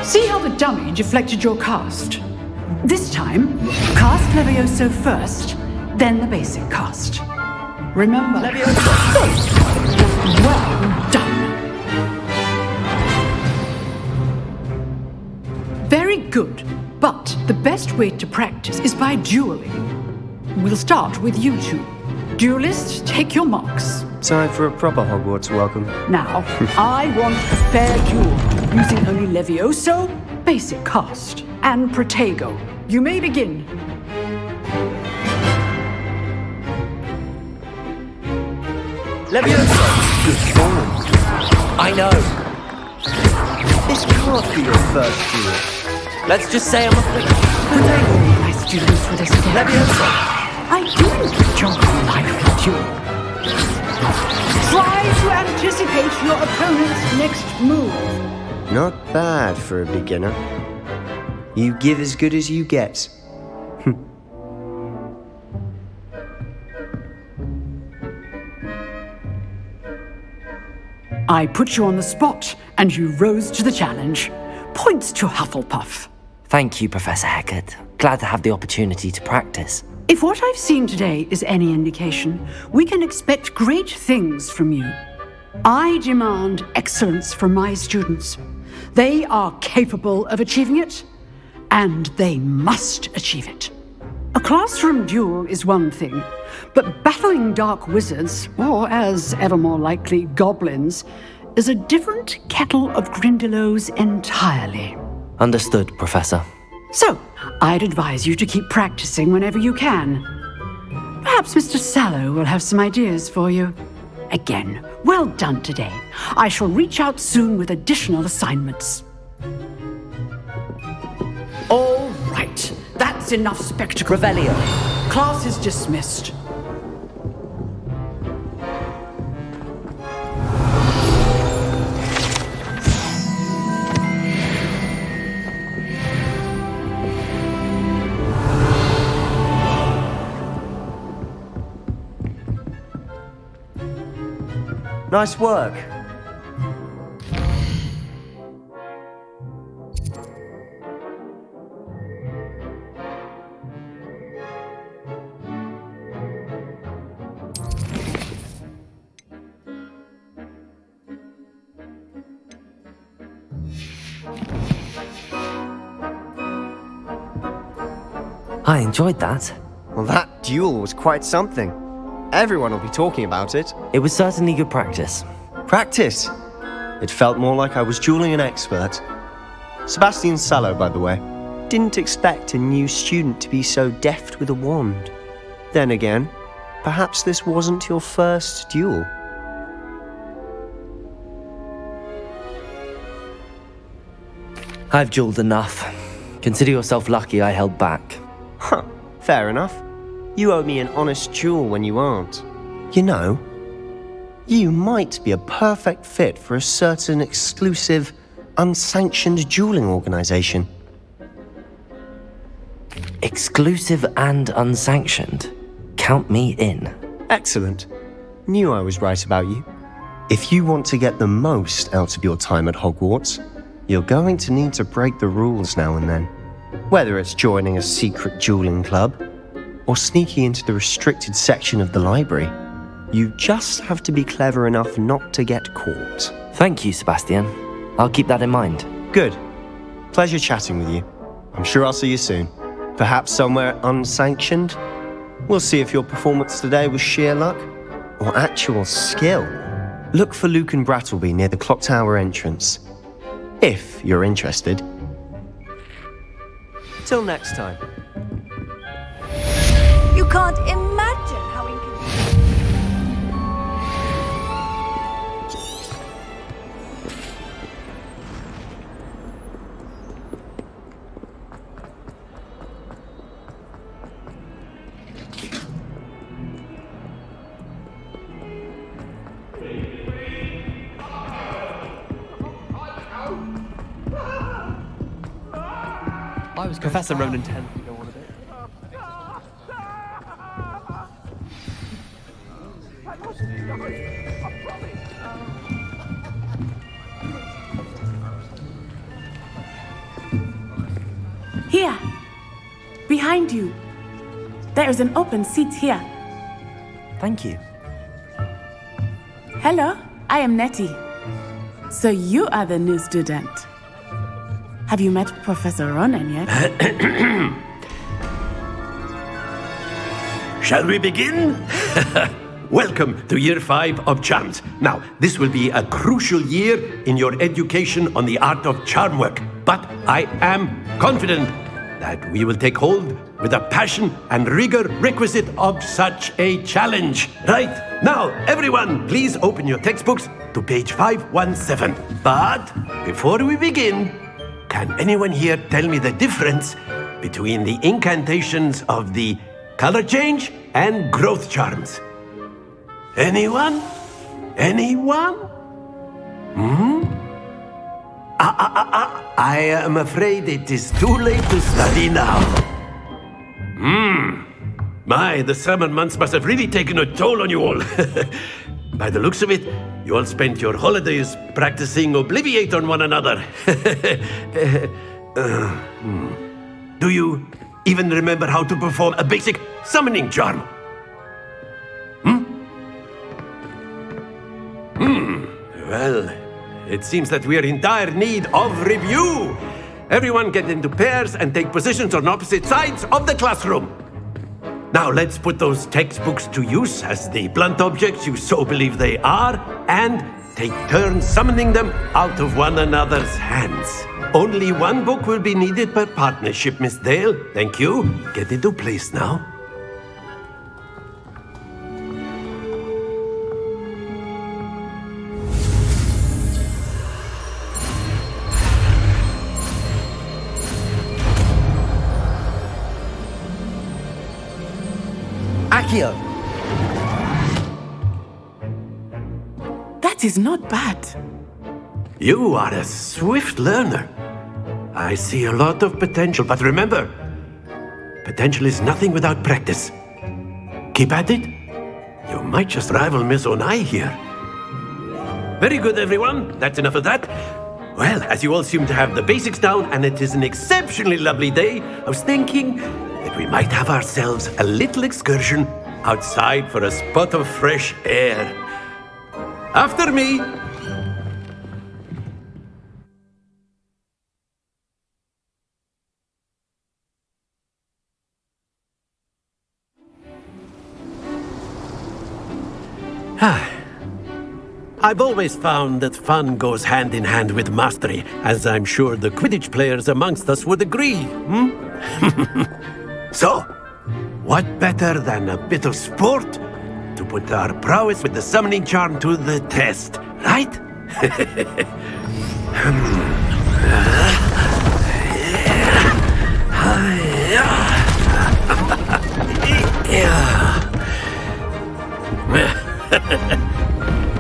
See how the dummy deflected your cast? This time, cast Levioso first, then the basic cast. Remember, Levioso! Well done! Very good, but the best way to practice is by dueling. We'll start with you two. Duelists, take your marks. Time for a proper Hogwarts welcome. Now, I want a fair duel, using only Levioso, basic cast, and Protego. You may begin. Levioso! Good form. I know. This can't be your first duel. Let's just say I'm a Protego, my students for this game. Levioso! I do enjoy life with duel. Try to anticipate your opponent's next move. Not bad for a beginner. You give as good as you get. I put you on the spot, and you rose to the challenge. Points to Hufflepuff. Thank you, Professor Hecat. Glad to have the opportunity to practice. If what I've seen today is any indication, we can expect great things from you. I demand excellence from my students. They are capable of achieving it, and they must achieve it. A classroom duel is one thing, but battling dark wizards, or as ever more likely, goblins, is a different kettle of Grindylows entirely. Understood, Professor. So, I'd advise you to keep practicing whenever you can. Perhaps Mr. Sallow will have some ideas for you. Again, well done today. I shall reach out soon with additional assignments. All right, that's enough spectacle. Revelio. Class is dismissed. Nice work. I enjoyed that. Well, that duel was quite something. Everyone will be talking about it. It was certainly good practice. Practice? It felt more like I was dueling an expert. Sebastian Sallow, by the way. Didn't expect a new student to be so deft with a wand. Then again, perhaps this wasn't your first duel. I've dueled enough. Consider yourself lucky I held back. Huh, fair enough. You owe me an honest duel when you aren't. You know, you might be a perfect fit for a certain exclusive, unsanctioned dueling organization. Exclusive and unsanctioned? Count me in. Excellent. Knew I was right about you. If you want to get the most out of your time at Hogwarts, you're going to need to break the rules now and then. Whether it's joining a secret dueling club, or sneaking into the restricted section of the library, you just have to be clever enough not to get caught. Thank you, Sebastian. I'll keep that in mind. Good. Pleasure chatting with you. I'm sure I'll see you soon. Perhaps somewhere unsanctioned? We'll see if your performance today was sheer luck or actual skill. Look for Luke and Brattleby near the Clock Tower entrance. If you're interested. Till next time. You can't imagine how I was Professor Ronan 10. Here, behind you. There is an open seat here. Thank you. Hello, I am Nettie. So you are the new student. Have you met Professor Ronan yet? Shall we begin? Welcome to Year 5 of Charms. Now, this will be a crucial year in your education on the art of charm work. But I am confident that we will take hold with the passion and rigor requisite of such a challenge. Right, now, everyone, please open your textbooks to page 517. But before we begin, can anyone here tell me the difference between the incantations of the color change and growth charms? Anyone? Anyone? I am afraid it is too late to study now. My, the summer months must have really taken a toll on you all. By the looks of it, you all spent your holidays practicing Obliviate on one another. Do you even remember how to perform a basic summoning charm? Well, it seems that we are in dire need of review. Everyone get into pairs and take positions on opposite sides of the classroom. Now let's put those textbooks to use as the blunt objects you so believe they are, and take turns summoning them out of one another's hands. Only one book will be needed per partnership, Miss Dale. Thank you. Get into place now. Akio. That is not bad. You are a swift learner. I see a lot of potential, but remember, potential is nothing without practice. Keep at it. You might just rival Miss Onai here. Very good, everyone. That's enough of that. Well, as you all seem to have the basics down, and it is an exceptionally lovely day, I was thinking that we might have ourselves a little excursion outside for a spot of fresh air. After me. I've always found that fun goes hand in hand with mastery, as I'm sure the Quidditch players amongst us would agree. So, what better than a bit of sport to put our prowess with the summoning charm to the test, right?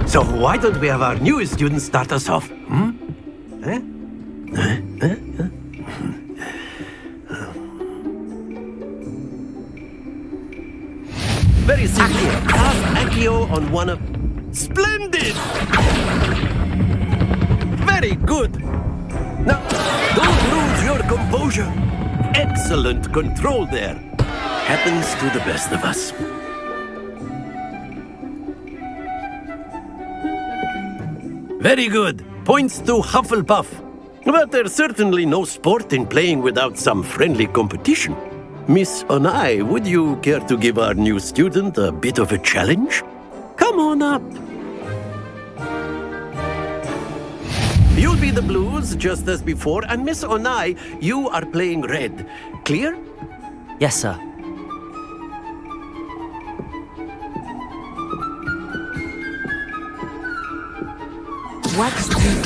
So why don't we have our newest student start us off? Very simply, cast Accio on one of... Splendid! Very good! Now, don't lose your composure. Excellent control there. Happens to the best of us. Very good. Points to Hufflepuff. But there's certainly no sport in playing without some friendly competition. Miss Onai, would you care to give our new student a bit of a challenge? Come on up. You'll be the blues, just as before, and Miss Onai, you are playing red. Clear? Yes, sir. What's this?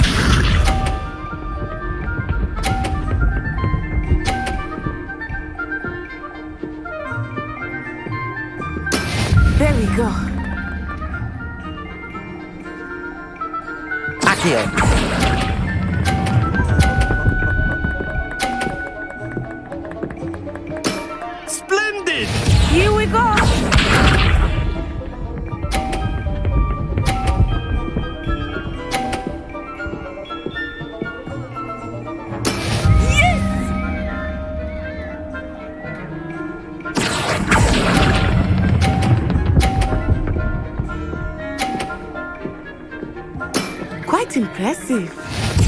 There we go. Accio. Splendid! Here we go! Quite impressive.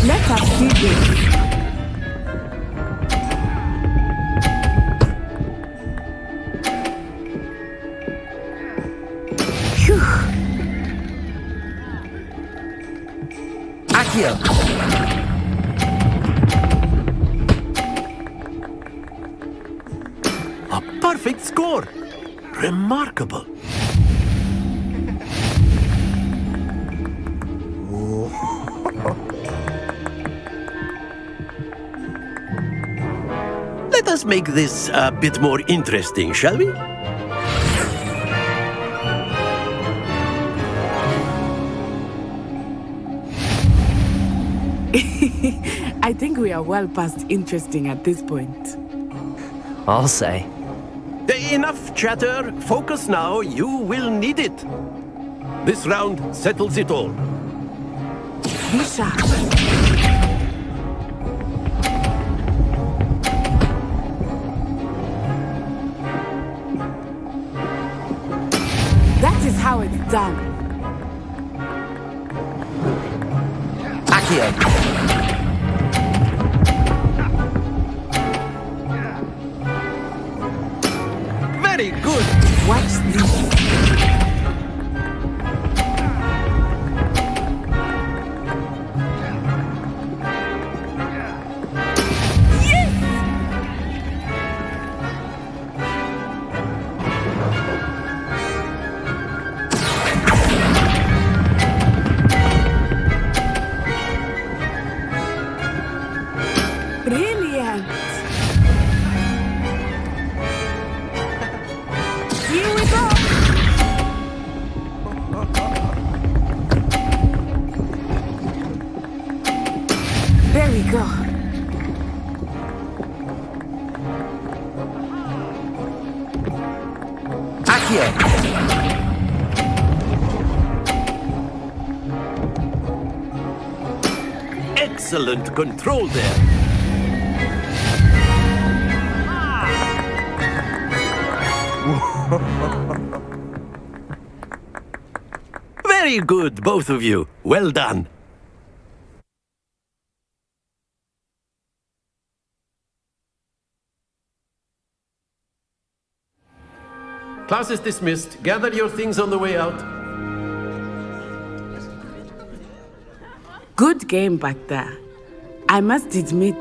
Let us see this. Phew. Accio! A perfect score! Remarkable. Let us make this a bit more interesting, shall we? I think we are well past interesting at this point. I'll say. Enough chatter. Focus now. You will need it. This round settles it all. Be sharp. That is how it's done. Accio! Very good. Watch this. Brilliant! Here we go! There we go. Accio! Excellent control there. Very good, both of you. Well done. Class is dismissed. Gather your things on the way out. Good game back there. I must admit,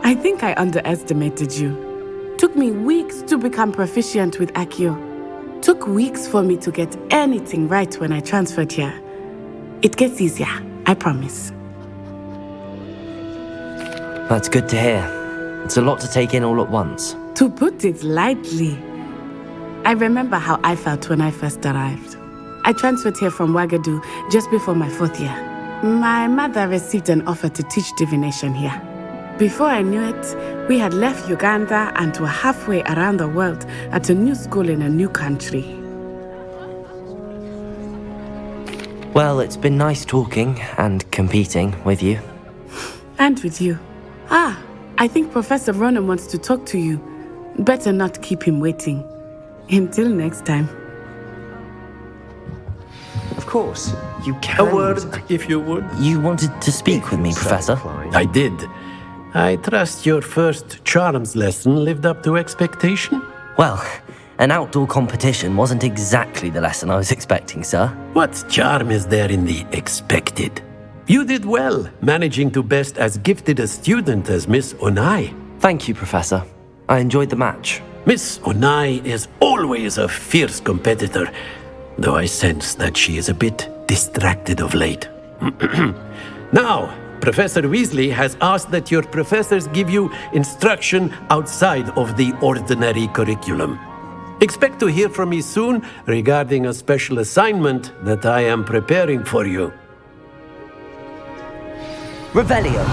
I think I underestimated you. Took me weeks to become proficient with Accio. Took weeks for me to get anything right when I transferred here. It gets easier, I promise. That's good to hear. It's a lot to take in all at once. To put it lightly, I remember how I felt when I first arrived. I transferred here from Ouagadougou just before my 4th year. My mother received an offer to teach divination here. Before I knew it, we had left Uganda and were halfway around the world at a new school in a new country. Well, it's been nice talking and competing with you. And with you. Ah, I think Professor Ronan wants to talk to you. Better not keep him waiting. Until next time. Of course, you can. A word, if you would. You wanted to speak with me, Professor? I did. I trust your first charms lesson lived up to expectation? Well, an outdoor competition wasn't exactly the lesson I was expecting, sir. What charm is there in the expected? You did well, managing to best as gifted a student as Miss Onai. Thank you, Professor. I enjoyed the match. Miss Onai is always a fierce competitor, though I sense that she is a bit distracted of late. Now, Professor Weasley has asked that your professors give you instruction outside of the ordinary curriculum. Expect to hear from me soon regarding a special assignment that I am preparing for you. Revelio.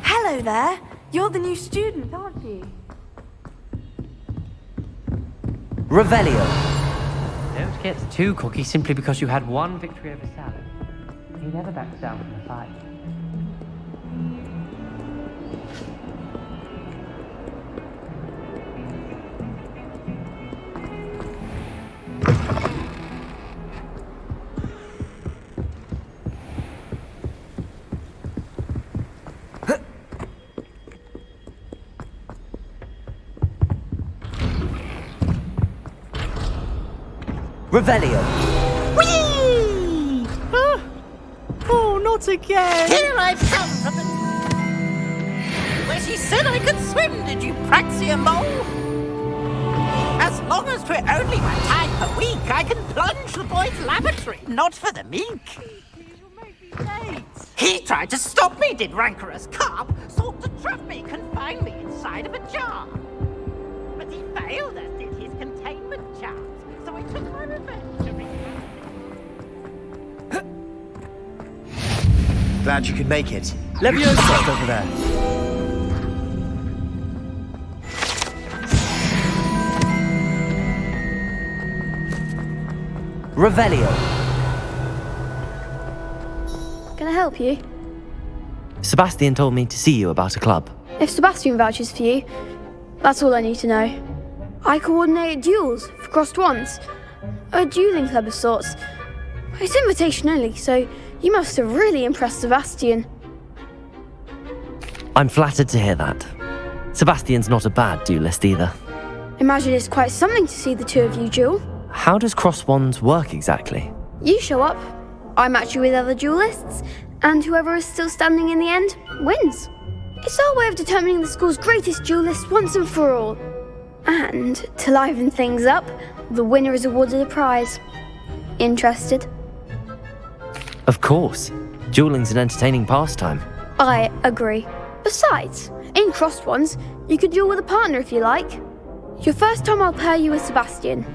Hello there. You're the new student, aren't you? Revelio. Don't get too cocky simply because you had one victory over Sally. He never backs down from the fight. Revelio. Whee! Oh, not again! Here I've come from the... Where she said I could swim, did you praxia mole? As long as 'twere only my time per week, I can plunge the boy's lavatory, not for the meek. He tried to stop me, did rancorous carp, sought to trap me, confine me inside of a jar. But he failed, as did his containment charms. So I took my revenge to Glad you could make it. Leviosa over there. Revelio. Can I help you? Sebastian told me to see you about a club. If Sebastian vouches for you, that's all I need to know. I coordinate duels for crossed ones. A dueling club of sorts. It's invitation only, so you must have really impressed Sebastian. I'm flattered to hear that. Sebastian's not a bad duelist either. Imagine it's quite something to see the two of you duel. How does cross wands work exactly? You show up, I match you with other duelists, and whoever is still standing in the end wins. It's our way of determining the school's greatest duelist once and for all. And to liven things up, the winner is awarded a prize. Interested? Of course. Dueling's an entertaining pastime. I agree. Besides, in crossed ones, you could duel with a partner if you like. Your first time I'll pair you with Sebastian.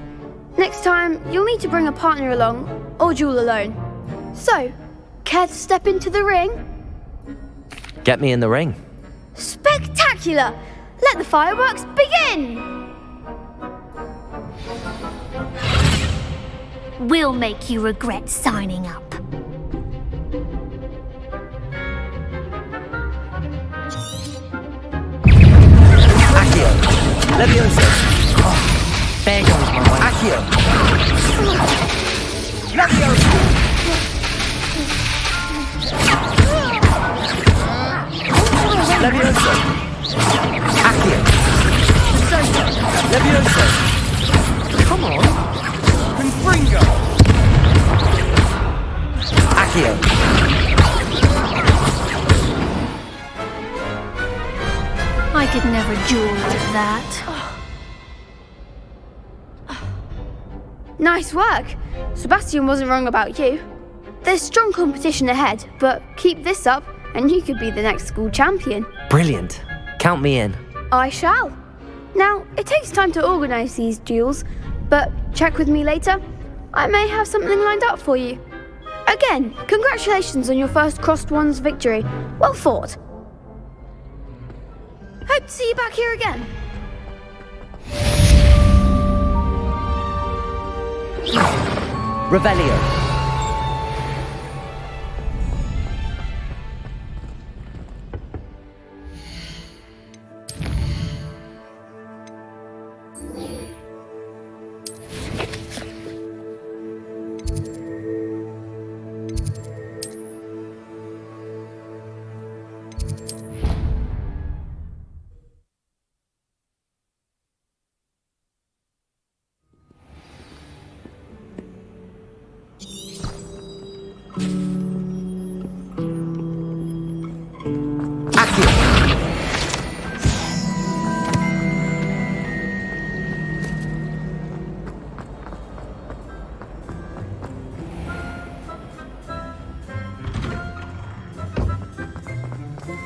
Next time, you'll need to bring a partner along, or duel alone. So, care to step into the ring? Get me in the ring. Spectacular! Let the fireworks begin! We'll make you regret signing up. Accio. Leviosa. Oh, there goes my way. Accio. Leviosa. Leviosa. Accio. Leviosa. Come on. Confringo. Accio. I could never duel like that. Nice work. Sebastian wasn't wrong about you. There's strong competition ahead, but keep this up and you could be the next school champion. Brilliant. Count me in. I shall. Now, it takes time to organise these duels, but check with me later. I may have something lined up for you. Again, congratulations on your first crossed ones victory. Well fought. Hope to see you back here again. Revelio.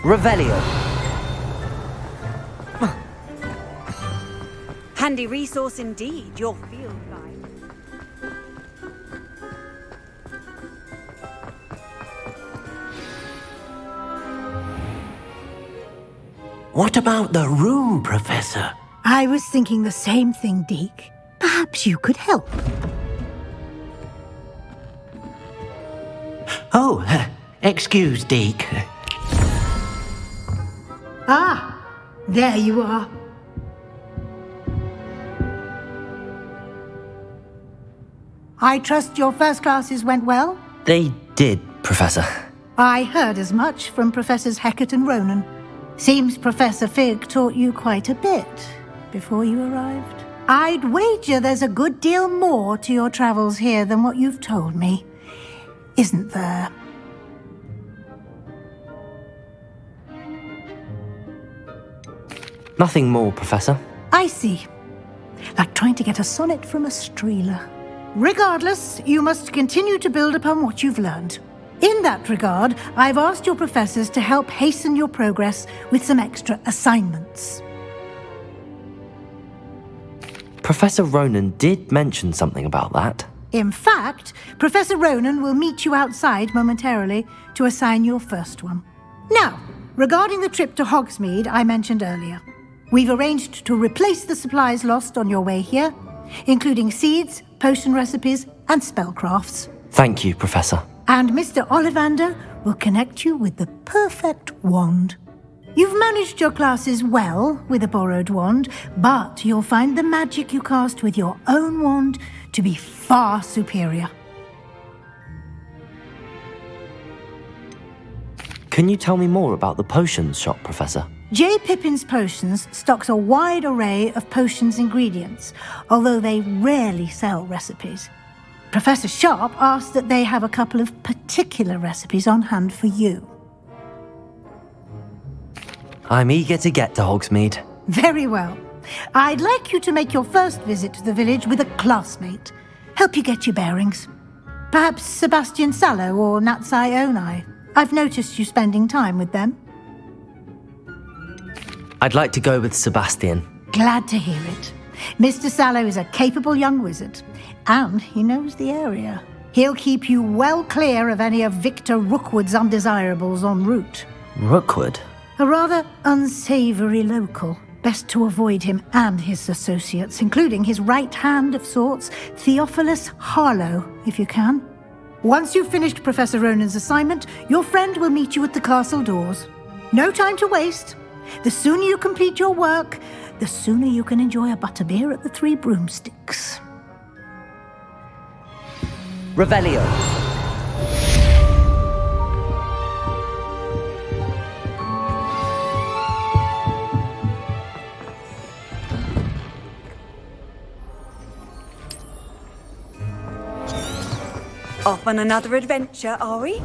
Revelio. Handy resource indeed, your field guide. What about the room, Professor? I was thinking the same thing, Deke. Perhaps you could help. Oh, excuse, Deke. Ah, there you are. I trust your first classes went well? They did, Professor. I heard as much from Professors Hecat and Ronan. Seems Professor Fig taught you quite a bit before you arrived. I'd wager there's a good deal more to your travels here than what you've told me. Isn't there? Nothing more, Professor. I see. Like trying to get a sonnet from a streeler. Regardless, you must continue to build upon what you've learned. In that regard, I've asked your professors to help hasten your progress with some extra assignments. Professor Ronan did mention something about that. In fact, Professor Ronan will meet you outside momentarily to assign your first one. Now, regarding the trip to Hogsmeade I mentioned earlier, we've arranged to replace the supplies lost on your way here, including seeds, potion recipes, and spellcrafts. Thank you, Professor. And Mr. Ollivander will connect you with the perfect wand. You've managed your classes well with a borrowed wand, but you'll find the magic you cast with your own wand to be far superior. Can you tell me more about the potions shop, Professor? J. Pippin's Potions stocks a wide array of potions ingredients, although they rarely sell recipes. Professor Sharp asked that they have a couple of particular recipes on hand for you. I'm eager to get to Hogsmeade. Very well. I'd like you to make your first visit to the village with a classmate. Help you get your bearings. Perhaps Sebastian Sallow or Natsai Onai. I've noticed you spending time with them. I'd like to go with Sebastian. Glad to hear it. Mr. Sallow is a capable young wizard, and he knows the area. He'll keep you well clear of any of Victor Rookwood's undesirables en route. Rookwood? A rather unsavory local. Best to avoid him and his associates, including his right hand of sorts, Theophilus Harlow, if you can. Once you've finished Professor Ronan's assignment, your friend will meet you at the castle doors. No time to waste. The sooner you complete your work, the sooner you can enjoy a butterbeer at the Three Broomsticks. Revelio. Off on another adventure, are we?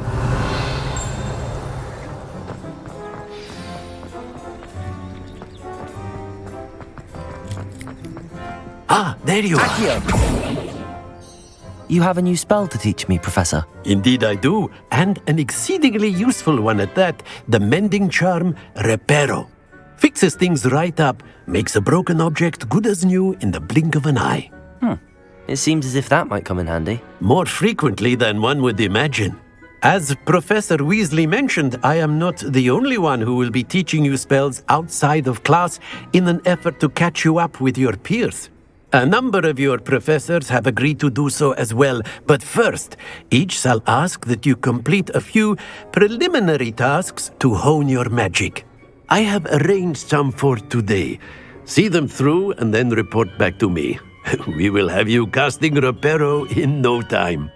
Ah, there you are. You have a new spell to teach me, Professor. Indeed I do, and an exceedingly useful one at that. The mending charm, Reparo. Fixes things right up, makes a broken object good as new in the blink of an eye. It seems as if that might come in handy. More frequently than one would imagine. As Professor Weasley mentioned, I am not the only one who will be teaching you spells outside of class in an effort to catch you up with your peers. A number of your professors have agreed to do so as well, but first, each shall ask that you complete a few preliminary tasks to hone your magic. I have arranged some for today. See them through and then report back to me. We will have you casting Reparo in no time.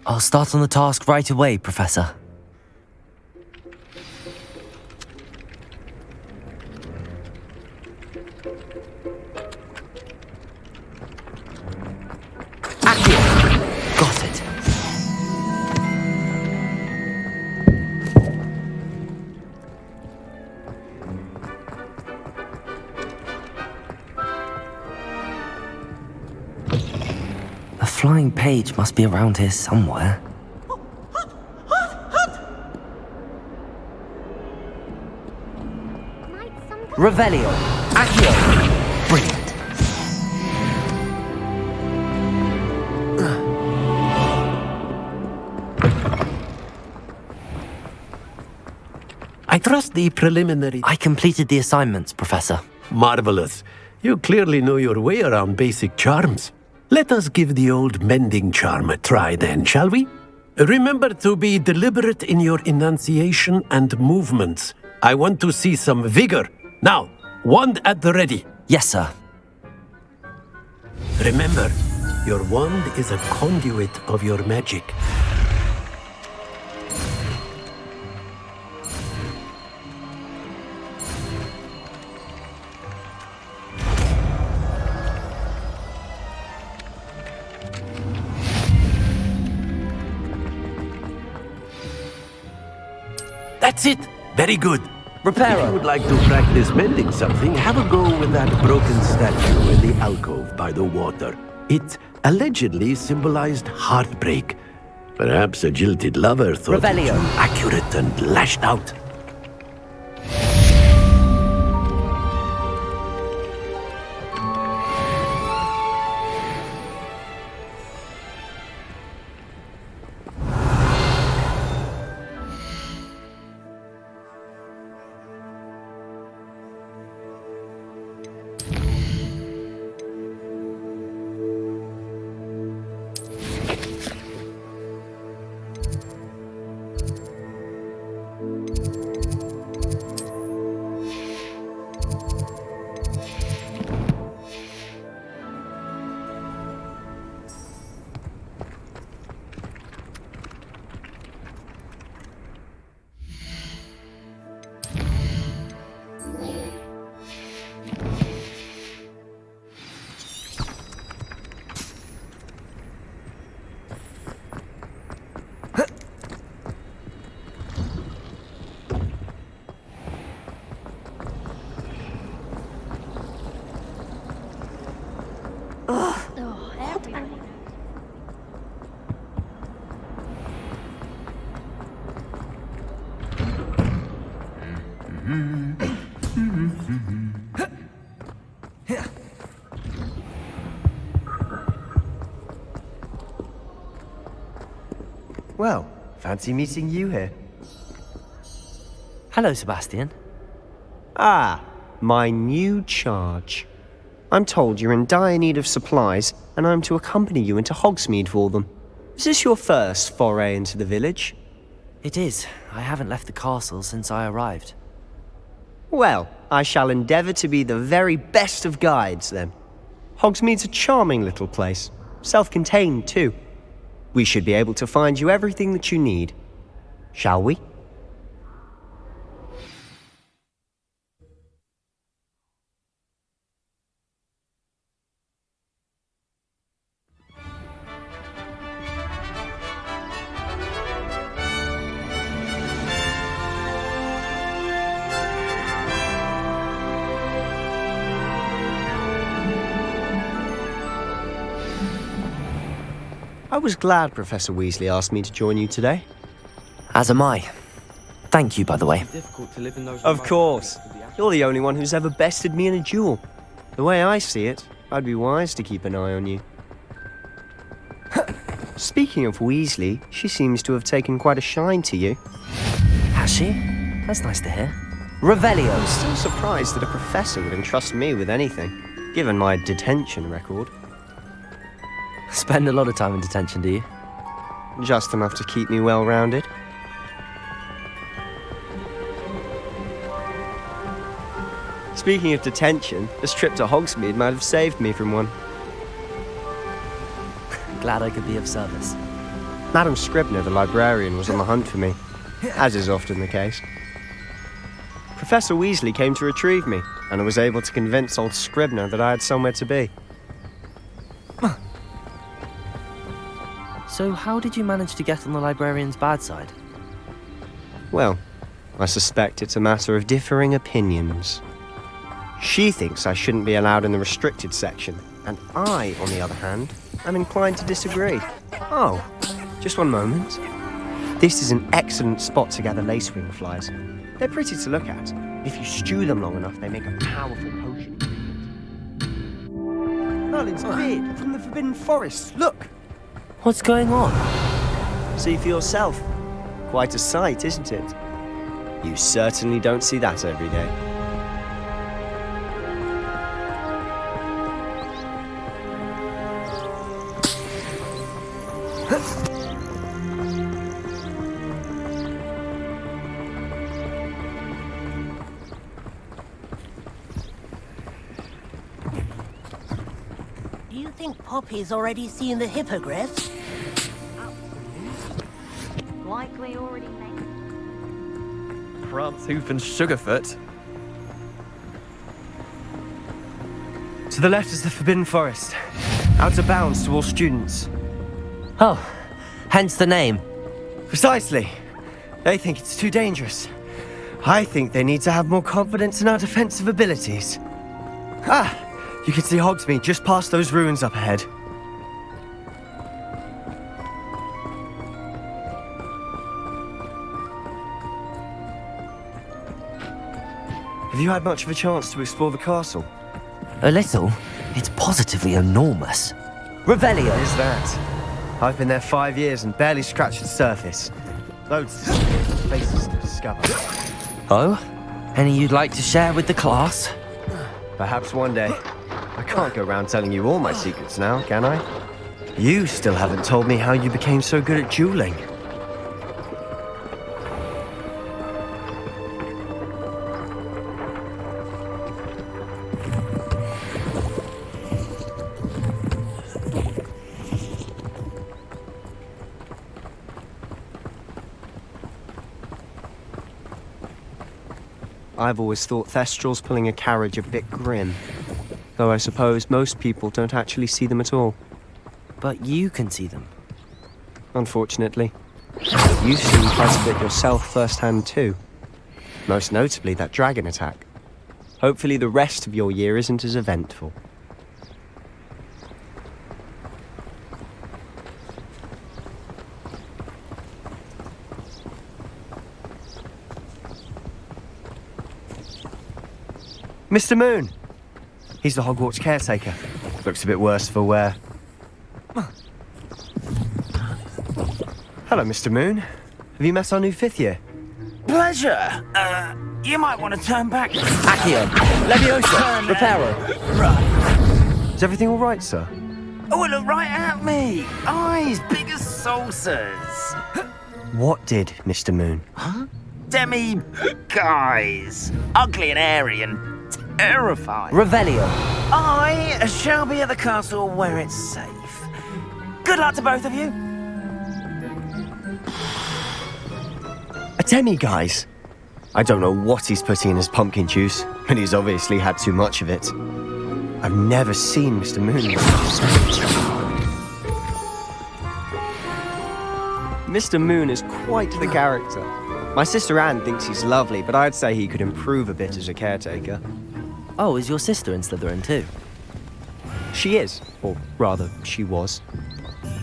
I'll start on the task right away, Professor. Got it. A flying page must be around here somewhere. Revelio. Accio. Brilliant. trust the preliminary... I completed the assignments, Professor. Marvelous. You clearly know your way around basic charms. Let us give the old mending charm a try then, shall we? Remember to be deliberate in your enunciation and movements. I want to see some vigor. Now, wand at the ready. Yes, sir. Remember, your wand is a conduit of your magic. That's it! Very good. Reparo. If you would like to practice mending something, have a go with that broken statue in the alcove by the water. It allegedly symbolized heartbreak. Perhaps a jilted lover thought it too accurate and lashed out. Well, fancy meeting you here. Hello, Sebastian. Ah, my new charge. I'm told you're in dire need of supplies, and I'm to accompany you into Hogsmeade for them. Is this your first foray into the village? It is. I haven't left the castle since I arrived. Well, I shall endeavour to be the very best of guides, then. Hogsmeade's a charming little place. Self-contained, too. We should be able to find you everything that you need. Shall we? I was glad Professor Weasley asked me to join you today. As am I. Thank you, by the way. Of course. You're the only one who's ever bested me in a duel. The way I see it, I'd be wise to keep an eye on you. Speaking of Weasley, she seems to have taken quite a shine to you. Has she? That's nice to hear. Revelio! I'm still surprised that a professor would entrust me with anything, given my detention record. Spend a lot of time in detention, do you? Just enough to keep me well-rounded. Speaking of detention, this trip to Hogsmeade might have saved me from one. Glad I could be of service. Madam Scribner, the librarian, was on the hunt for me, as is often the case. Professor Weasley came to retrieve me, and I was able to convince old Scribner that I had somewhere to be. So how did you manage to get on the librarian's bad side? Well, I suspect it's a matter of differing opinions. She thinks I shouldn't be allowed in the restricted section, and I, on the other hand, am inclined to disagree. Oh, just one moment. This is an excellent spot to gather lacewing flies. They're pretty to look at. If you stew them long enough, they make a powerful potion. Merlin's beard from the Forbidden Forest. Look! What's going on? See for yourself. Quite a sight, isn't it? You certainly don't see that every day. Do you think Poppy's already seen the hippogriffs? Likely already made. Prance, Hoof and Sugarfoot. To the left is the Forbidden Forest. Out of bounds to all students. Oh, hence the name. Precisely. They think it's too dangerous. I think they need to have more confidence in our defensive abilities. Ah, you can see Hogsmeade just past those ruins up ahead. Have you had much of a chance to explore the castle? A little. It's positively enormous. Revelio! Is that? I've been there 5 years and barely scratched the surface. Loads of places to discover. Oh? Any you'd like to share with the class? Perhaps one day. I can't go around telling you all my secrets now, can I? You still haven't told me how you became so good at dueling. I've always thought Thestrals pulling a carriage a bit grim. Though I suppose most people don't actually see them at all. But you can see them. Unfortunately. You've seen quite a bit yourself firsthand too. Most notably that dragon attack. Hopefully the rest of your year isn't as eventful. Mr. Moon! He's the Hogwarts caretaker. Looks a bit worse for wear. Hello, Mr. Moon. Have you met our new 5th year? Pleasure. You might want to turn back. Accio! Leviosa! Reparo! Right. Is everything all right, sir? Oh, look right at me. Eyes big as saucers. What did, Mr. Moon? Huh? Demi guys. Ugly and airy and terrifying. Revelio. I shall be at the castle where it's safe. Good luck to both of you. A demi-guise? I don't know what he's putting in his pumpkin juice, but he's obviously had too much of it. I've never seen Mr. Moon. Mr. Moon is quite the character. My sister Anne thinks he's lovely, but I'd say he could improve a bit as a caretaker. Oh, is your sister in Slytherin too? She is, or rather, she was.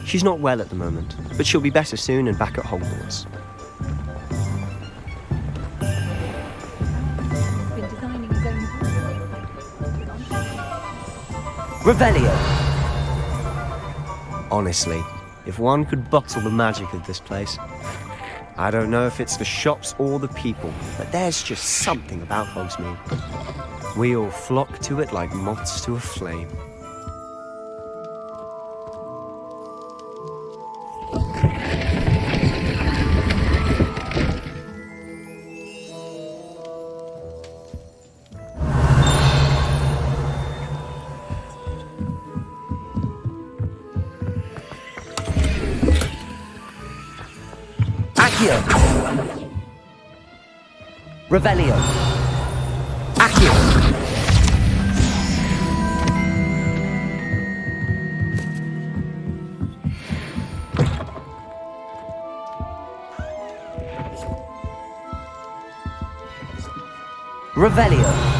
She's not well at the moment, but she'll be better soon and back at Hogwarts. Revelio! Honestly, if one could bottle the magic of this place. I don't know if it's the shops or the people, but there's just something about Hogsmeade. We all flock to it like moths to a flame. Accio! Revelio! Accio! Revelio!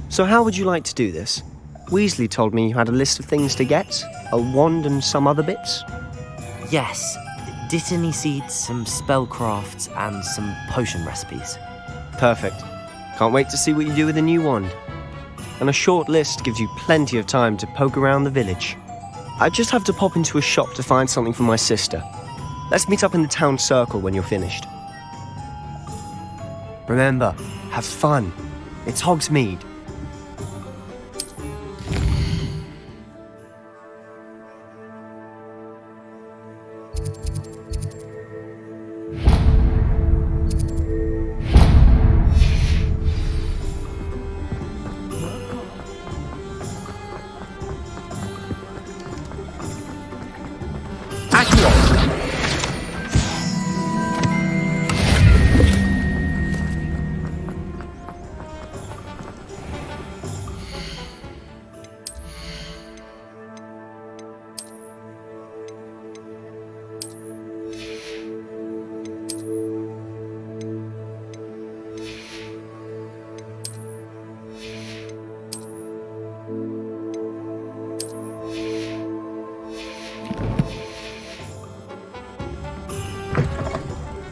So how would you like to do this? Weasley told me you had a list of things to get, a wand and some other bits. Yes, Dittany seeds, some spellcrafts, and some potion recipes. Perfect. Can't wait to see what you do with the new wand. And a short list gives you plenty of time to poke around the village. I just have to pop into a shop to find something for my sister. Let's meet up in the town circle when you're finished. Remember, have fun. It's Hogsmeade.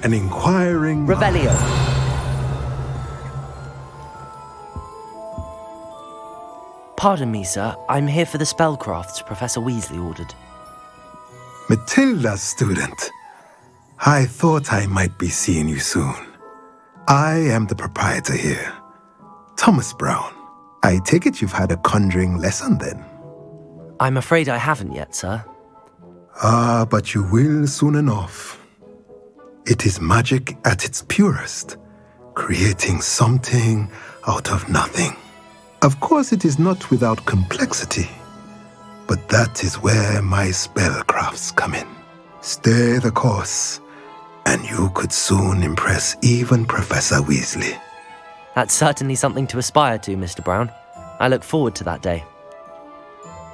An inquiring Revelio. Pardon me, sir. I'm here for the spellcrafts Professor Weasley ordered. Matilda's student. I thought I might be seeing you soon. I am the proprietor here, Thomas Brown. I take it you've had a conjuring lesson then? I'm afraid I haven't yet, sir. Ah, but you will soon enough. It is magic at its purest, creating something out of nothing. Of course, it is not without complexity, but that is where my spellcrafts come in. Stay the course, and you could soon impress even Professor Weasley. That's certainly something to aspire to, Mr. Brown. I look forward to that day.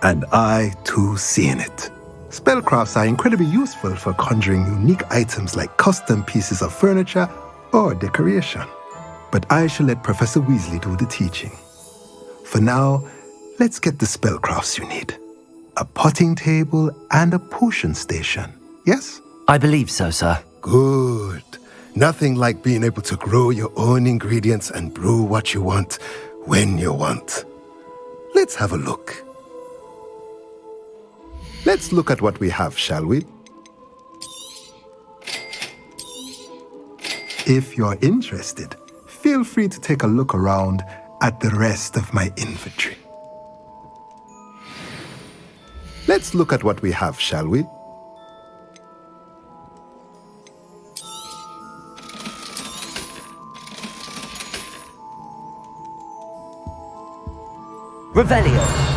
And I, too, seeing it. Spellcrafts are incredibly useful for conjuring unique items like custom pieces of furniture or decoration. But I shall let Professor Weasley do the teaching. For now, let's get the spellcrafts you need. A potting table and a potion station, yes? I believe so, sir. Good. Nothing like being able to grow your own ingredients and brew what you want when you want. Let's have a look. Let's look at what we have, shall we? If you're interested, feel free to take a look around at the rest of my inventory. Let's look at what we have, shall we? Revelio.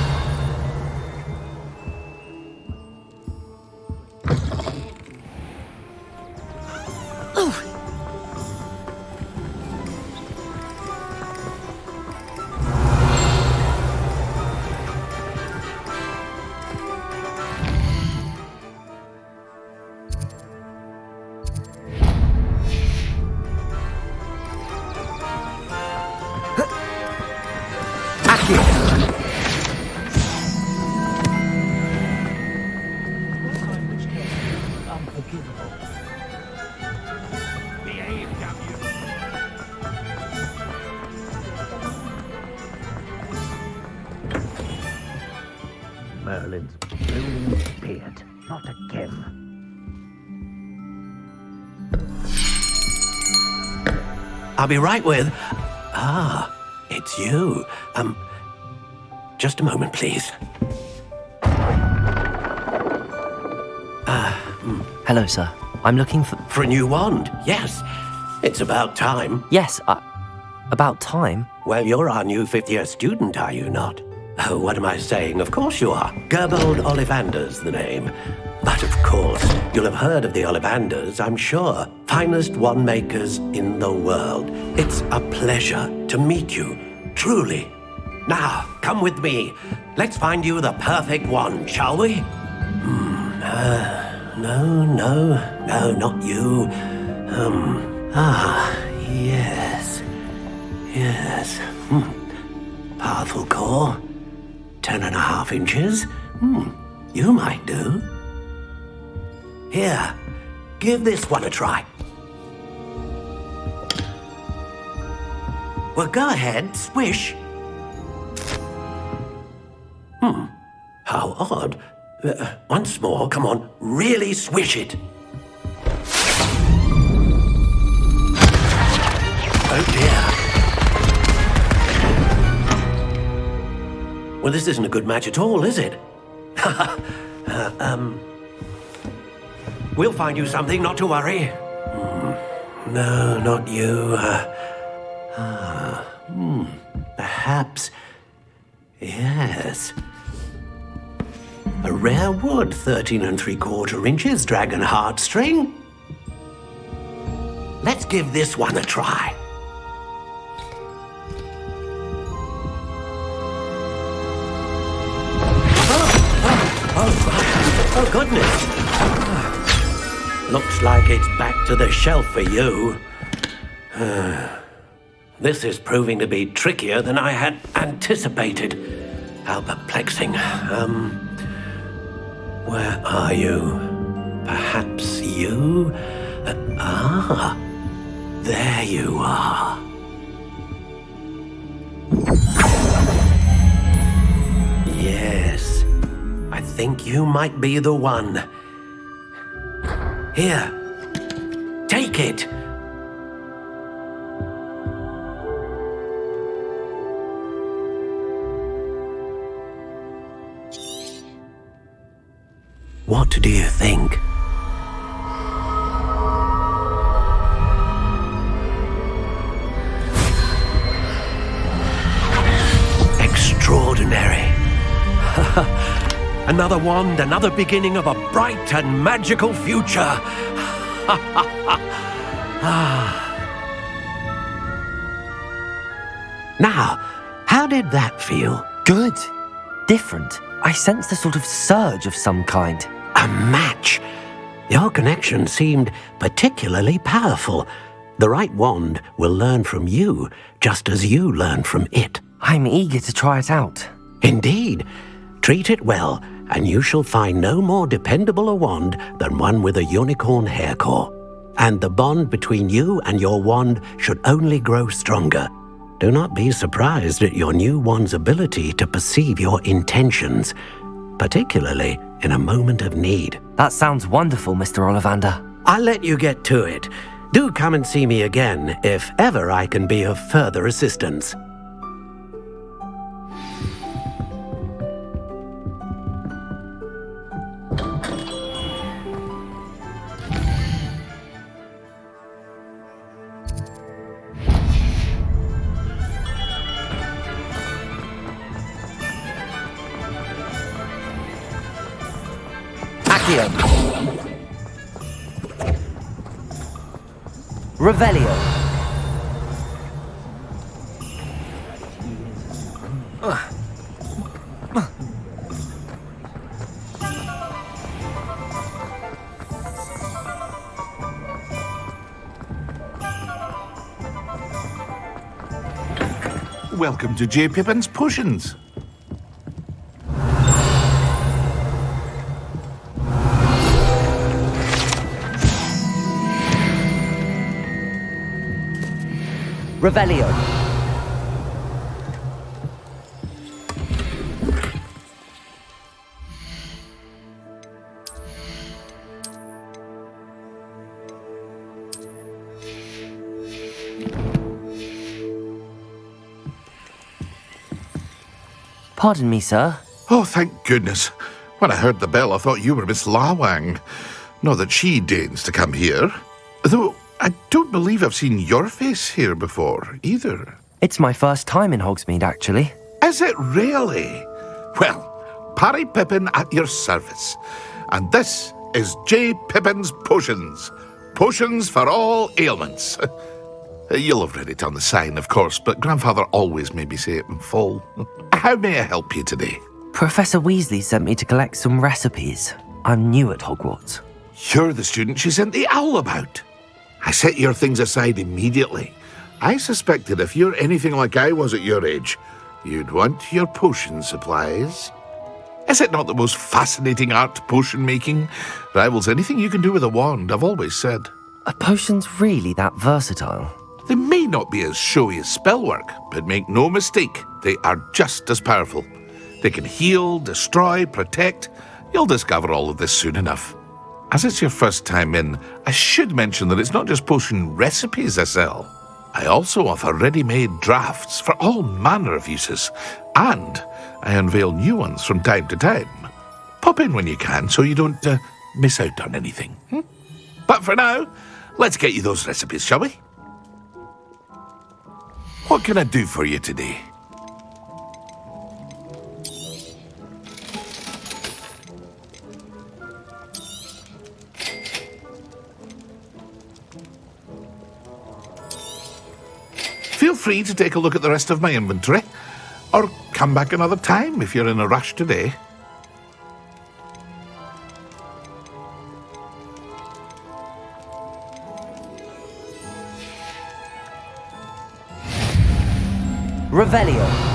Merlin's blue beard. Not again. I'll be right with... Ah, it's you. Just a moment, please. Hello, sir. I'm looking for... For a new wand, yes. It's about time. Yes, about time? Well, you're our new fifth-year student, are you not? Oh, what am I saying? Of course you are. Gerbold Ollivander's the name. But of course, you'll have heard of the Ollivanders, I'm sure. Finest wand makers in the world. It's a pleasure to meet you, truly. Now, come with me. Let's find you the perfect wand, shall we? No, not you. Yes. Yes. Powerful core. 10.5 inches. You might do. Here, give this one a try. Well, go ahead, swish. How odd. Once more, come on, really swish it. Oh dear. Well, this isn't a good match at all, is it? We'll find you something, not to worry. No, not you. Perhaps. Yes. A rare wood, 13 3/4 inches, dragon heartstring. Let's give this one a try. Oh, goodness. Looks like it's back to the shelf for you. This is proving to be trickier than I had anticipated. How perplexing. Where are you? Perhaps you? There you are. Yes, I think you might be the one. Here, take it. What do you think? Extraordinary. Another wand, another beginning of a bright and magical future. Now, how did that feel? Good. Different. I sensed a sort of surge of some kind. A match. Your connection seemed particularly powerful. The right wand will learn from you, just as you learn from it. I'm eager to try it out. Indeed. Treat it well, and you shall find no more dependable a wand than one with a unicorn hair core. And the bond between you and your wand should only grow stronger. Do not be surprised at your new wand's ability to perceive your intentions, particularly in a moment of need. That sounds wonderful, Mr. Ollivander. I'll let you get to it. Do come and see me again if ever I can be of further assistance. Revelio. Welcome to J. Pippin's Potions. Revelio. Pardon me, sir. Oh, thank goodness. When I heard the bell, I thought you were Miss Lawang. Not that she deigns to come here. Though I don't believe I've seen your face here before, either. It's my first time in Hogsmeade, actually. Is it really? Well, Parry Pippin at your service. And this is J. Pippin's Potions. Potions for all ailments. You'll have read it on the sign, of course, but Grandfather always made me say it in full. How may I help you today? Professor Weasley sent me to collect some recipes. I'm new at Hogwarts. You're the student she sent the owl about. I set your things aside immediately. I suspected if you're anything like I was at your age, you'd want your potion supplies. Is it not the most fascinating art, potion making? Rivals anything you can do with a wand, I've always said. Are potions really that versatile? They may not be as showy as spellwork, but make no mistake, they are just as powerful. They can heal, destroy, protect. You'll discover all of this soon enough. As it's your first time in, I should mention that it's not just potion recipes I sell. I also offer ready-made drafts for all manner of uses, and I unveil new ones from time to time. Pop in when you can so you don't miss out on anything. But for now, let's get you those recipes, shall we? What can I do for you today? Feel free to take a look at the rest of my inventory, or come back another time if you're in a rush today. Revelio.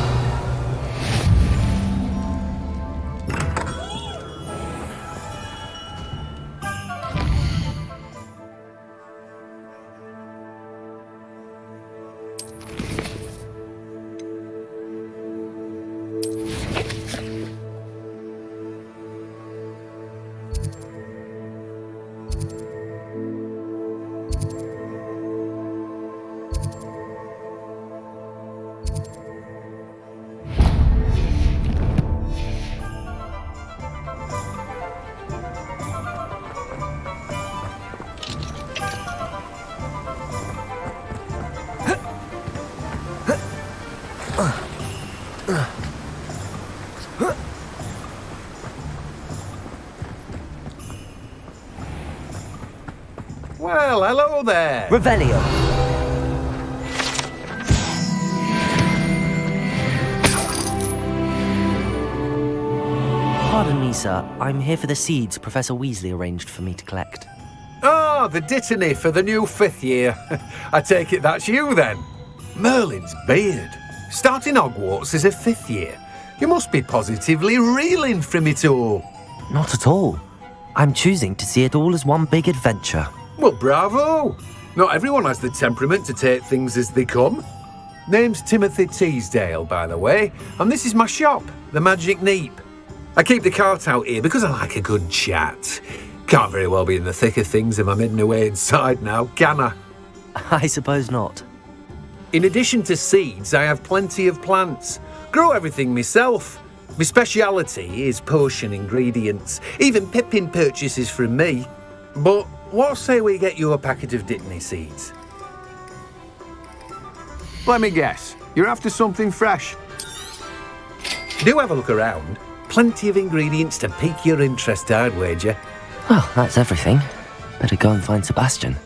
Well, hello there. Revelio. Pardon me, sir. I'm here for the seeds Professor Weasley arranged for me to collect. Ah, the dittany for the new 5th year. I take it that's you then. Merlin's beard. Starting Hogwarts as a 5th year. You must be positively reeling from it all. Not at all. I'm choosing to see it all as one big adventure. Well, bravo! Not everyone has the temperament to take things as they come. Name's Timothy Teasdale, by the way, and this is my shop, the Magic Neep. I keep the cart out here because I like a good chat. Can't very well be in the thick of things if I'm hidden away inside now, can I? I suppose not. In addition to seeds, I have plenty of plants. Grow everything myself. My speciality is potion ingredients. Even Pippin purchases from me. But what say we get you a packet of Dittany seeds? Let me guess. You're after something fresh. Do have a look around. Plenty of ingredients to pique your interest, I'd wager. Well, that's everything. Better go and find Sebastian.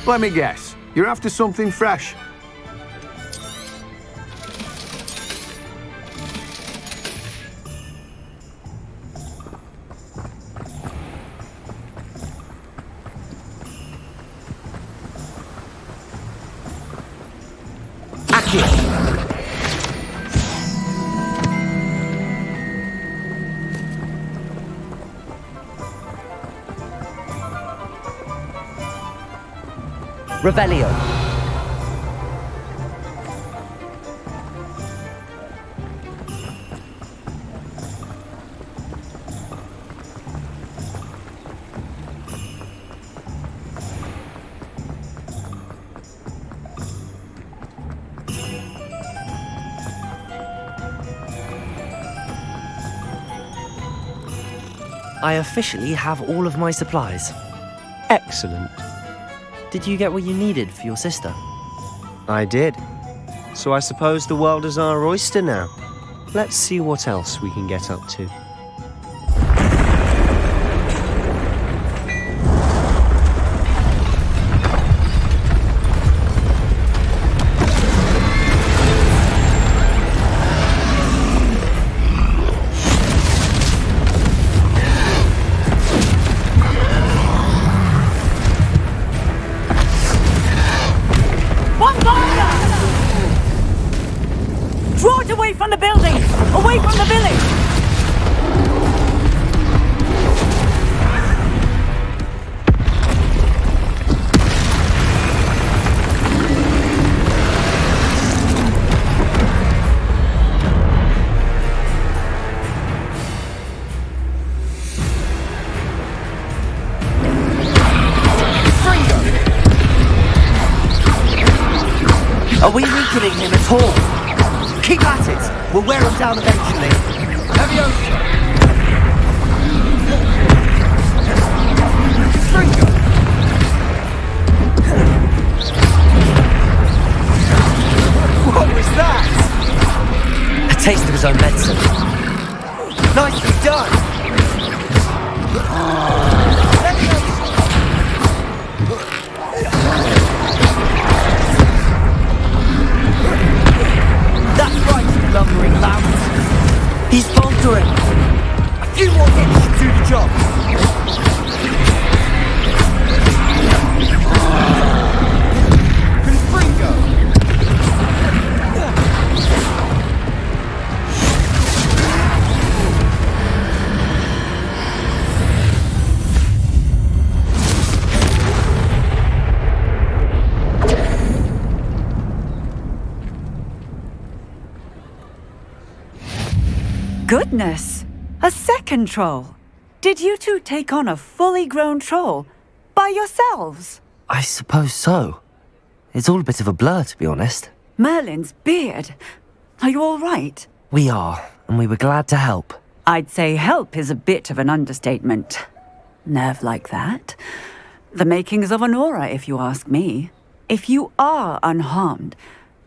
Let me guess. You're after something fresh. Revelio. I officially have all of my supplies. Excellent. Did you get what you needed for your sister? I did. So I suppose the world is our oyster now. Let's see what else we can get up to. From the building! Away from the village! Are we weakening him at all? Keep at it! We'll wear him down eventually. Leviosa! Stringo! What was that? A taste of his own medicine. Nicely done! Lumbering loud. He's faltering. A few more hits should do the job. Confringo. Goodness! A second troll! Did you two take on a fully grown troll? By yourselves? I suppose so. It's all a bit of a blur, to be honest. Merlin's beard. Are you all right? We are, and we were glad to help. I'd say help is a bit of an understatement. Nerve like that. The makings of an aura, if you ask me. If you are unharmed,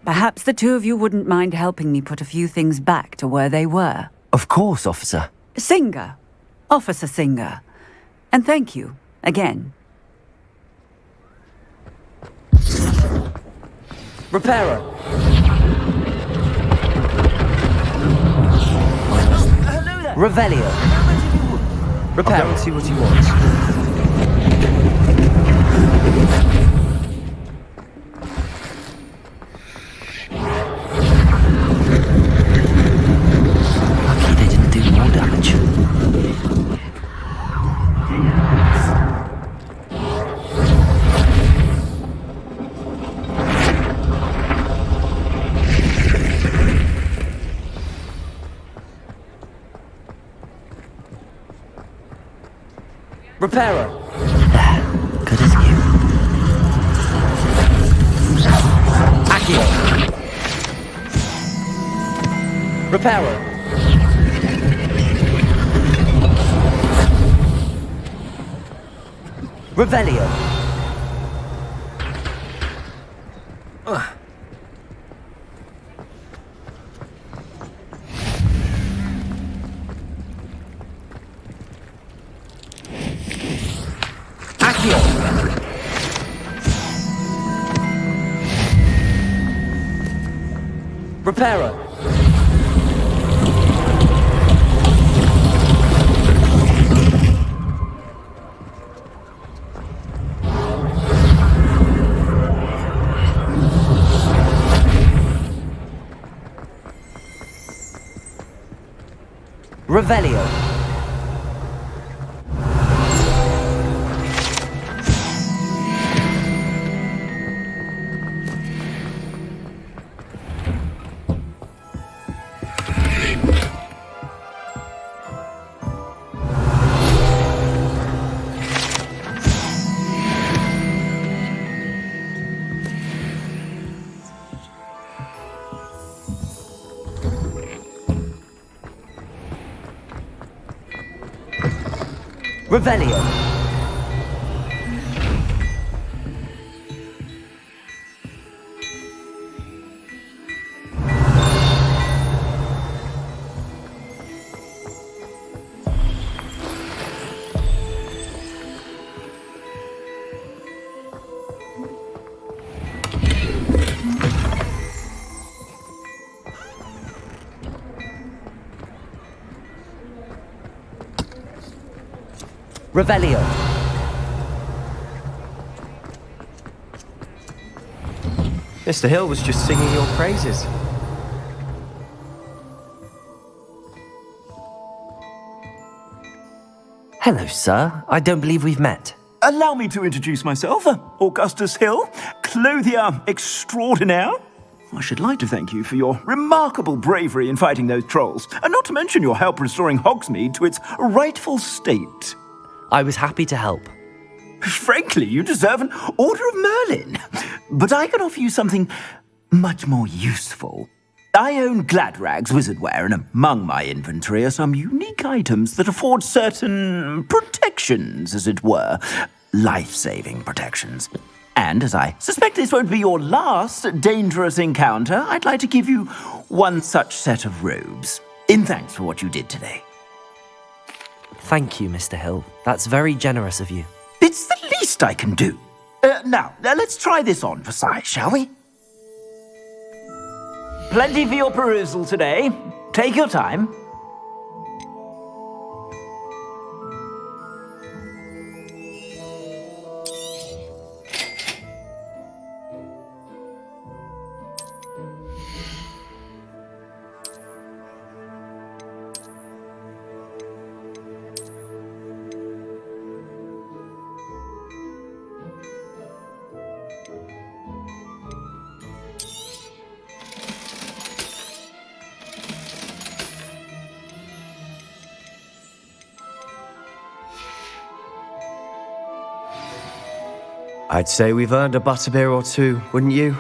perhaps the two of you wouldn't mind helping me put a few things back to where they were. Of course, officer. Singer. Officer Singer. And thank you, again. Repairer. Revelio. Repairer. I'll go and see what he wants. Repairer. Good as new. Accio. Repairer. Revelio. Repairer. Revelio. Revelio. Revelio. Mr. Hill was just singing your praises. Hello, sir. I don't believe we've met. Allow me to introduce myself, Augustus Hill, clothier extraordinaire. I should like to thank you for your remarkable bravery in fighting those trolls, and not to mention your help restoring Hogsmeade to its rightful state. I was happy to help. Frankly, you deserve an Order of Merlin. But I can offer you something much more useful. I own Gladrag's wizardware, and among my inventory are some unique items that afford certain protections, as it were. Life-saving protections. And as I suspect this won't be your last dangerous encounter, I'd like to give you one such set of robes, in thanks for what you did today. Thank you, Mr. Hill. That's very generous of you. It's the least I can do. Now, let's try this on for size, shall we? Plenty for your perusal today. Take your time. I'd say we've earned a butterbeer or two, wouldn't you?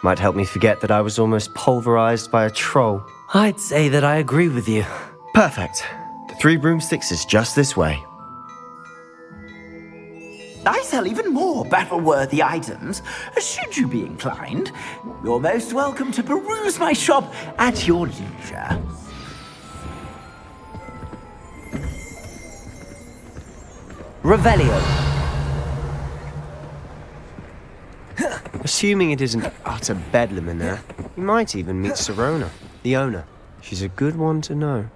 Might help me forget that I was almost pulverized by a troll. I'd say that I agree with you. Perfect. The 3 broomsticks is just this way. I sell even more battle-worthy items. Should you be inclined, you're most welcome to peruse my shop at your leisure. Revelio. Assuming it isn't utter bedlam in there, you might even meet Sirona, the owner. She's a good one to know.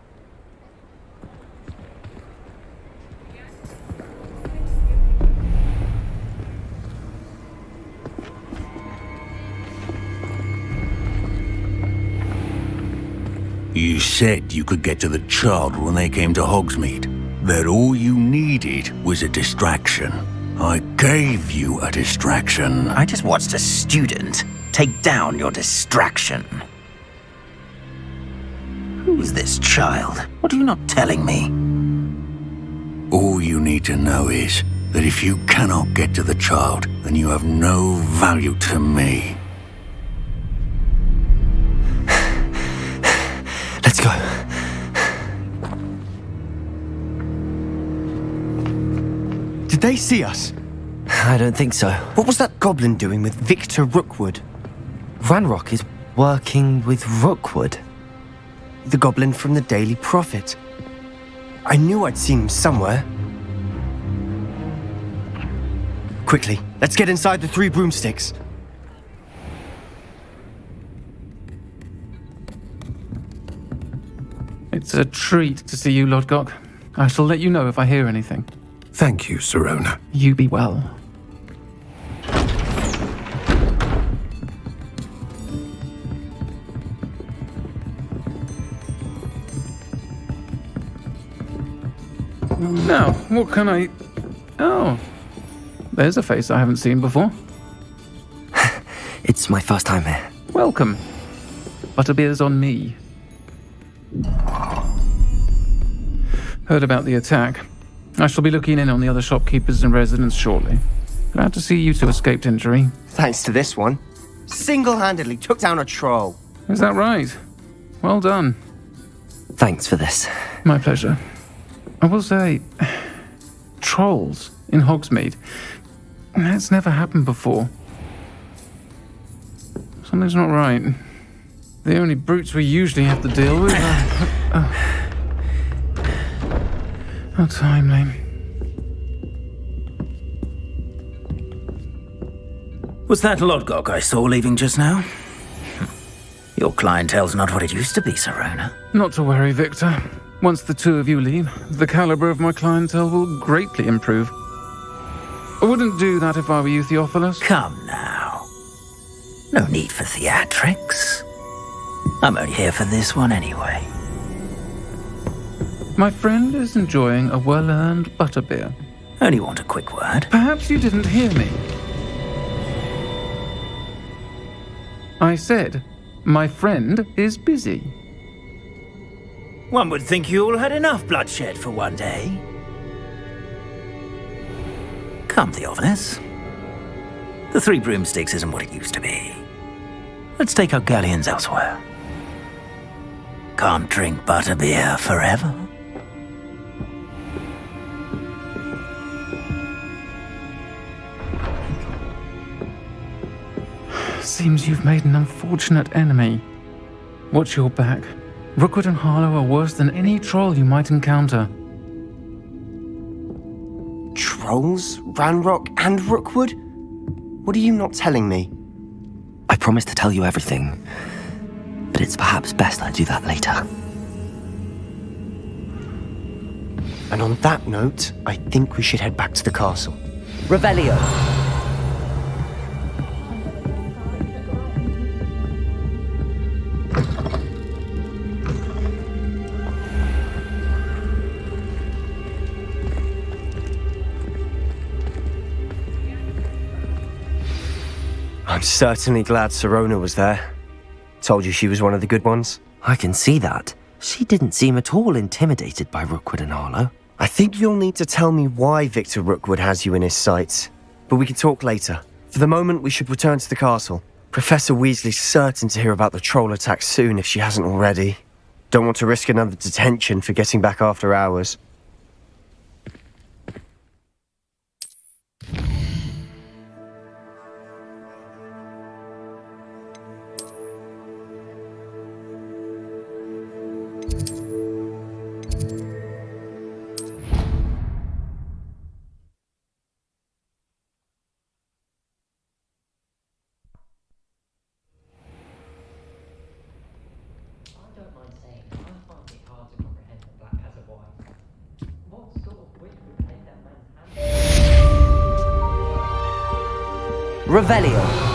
You said you could get to the child when they came to Hogsmeade. That all you needed was a distraction. I gave you a distraction. I just watched a student take down your distraction. Who is this child? What are you not telling me? All you need to know is that if you cannot get to the child, then you have no value to me. Let's go. Did they see us? I don't think so. What was that goblin doing with Victor Rookwood? Ranrock is working with Rookwood. The goblin from the Daily Prophet. I knew I'd seen him somewhere. Quickly, let's get inside the 3 broomsticks. It's a treat to see you, Lodgok. I shall let you know if I hear anything. Thank you, Sirona. You be well. Now, what can I... Oh, there's a face I haven't seen before. It's my first time here. Welcome. Butterbeer's on me. Heard about the attack. I shall be looking in on the other shopkeepers and residents shortly. Glad to see you two escaped injury. Thanks to this one. Single-handedly took down a troll. Is that right? Well done. Thanks for this. My pleasure. I will say, trolls in Hogsmeade. That's never happened before. Something's not right. The only brutes we usually have to deal with are... How timely. Was that Lodgok I saw leaving just now? Your clientele's not what it used to be, Serona. Not to worry, Victor. Once the two of you leave, the caliber of my clientele will greatly improve. I wouldn't do that if I were you, Theophilus. Come now. No need for theatrics. I'm only here for this one anyway. My friend is enjoying a well-earned butterbeer. Only want a quick word. Perhaps you didn't hear me. I said, my friend is busy. One would think you all had enough bloodshed for one day. Come, Theophilus. The Three Broomsticks isn't what it used to be. Let's take our galleons elsewhere. Can't drink butterbeer forever. Seems you've made an unfortunate enemy. Watch your back. Rookwood and Harlow are worse than any troll you might encounter. Trolls? Ranrock and Rookwood? What are you not telling me? I promised to tell you everything, but it's perhaps best I do that later. And on that note, I think we should head back to the castle. Revelio. I'm certainly glad Serona was there. Told you she was one of the good ones. I can see that. She didn't seem at all intimidated by Rookwood and Harlow. I think you'll need to tell me why Victor Rookwood has you in his sights. But we can talk later. For the moment, we should return to the castle. Professor Weasley's certain to hear about the troll attack soon if she hasn't already. Don't want to risk another detention for getting back after hours. Revelio.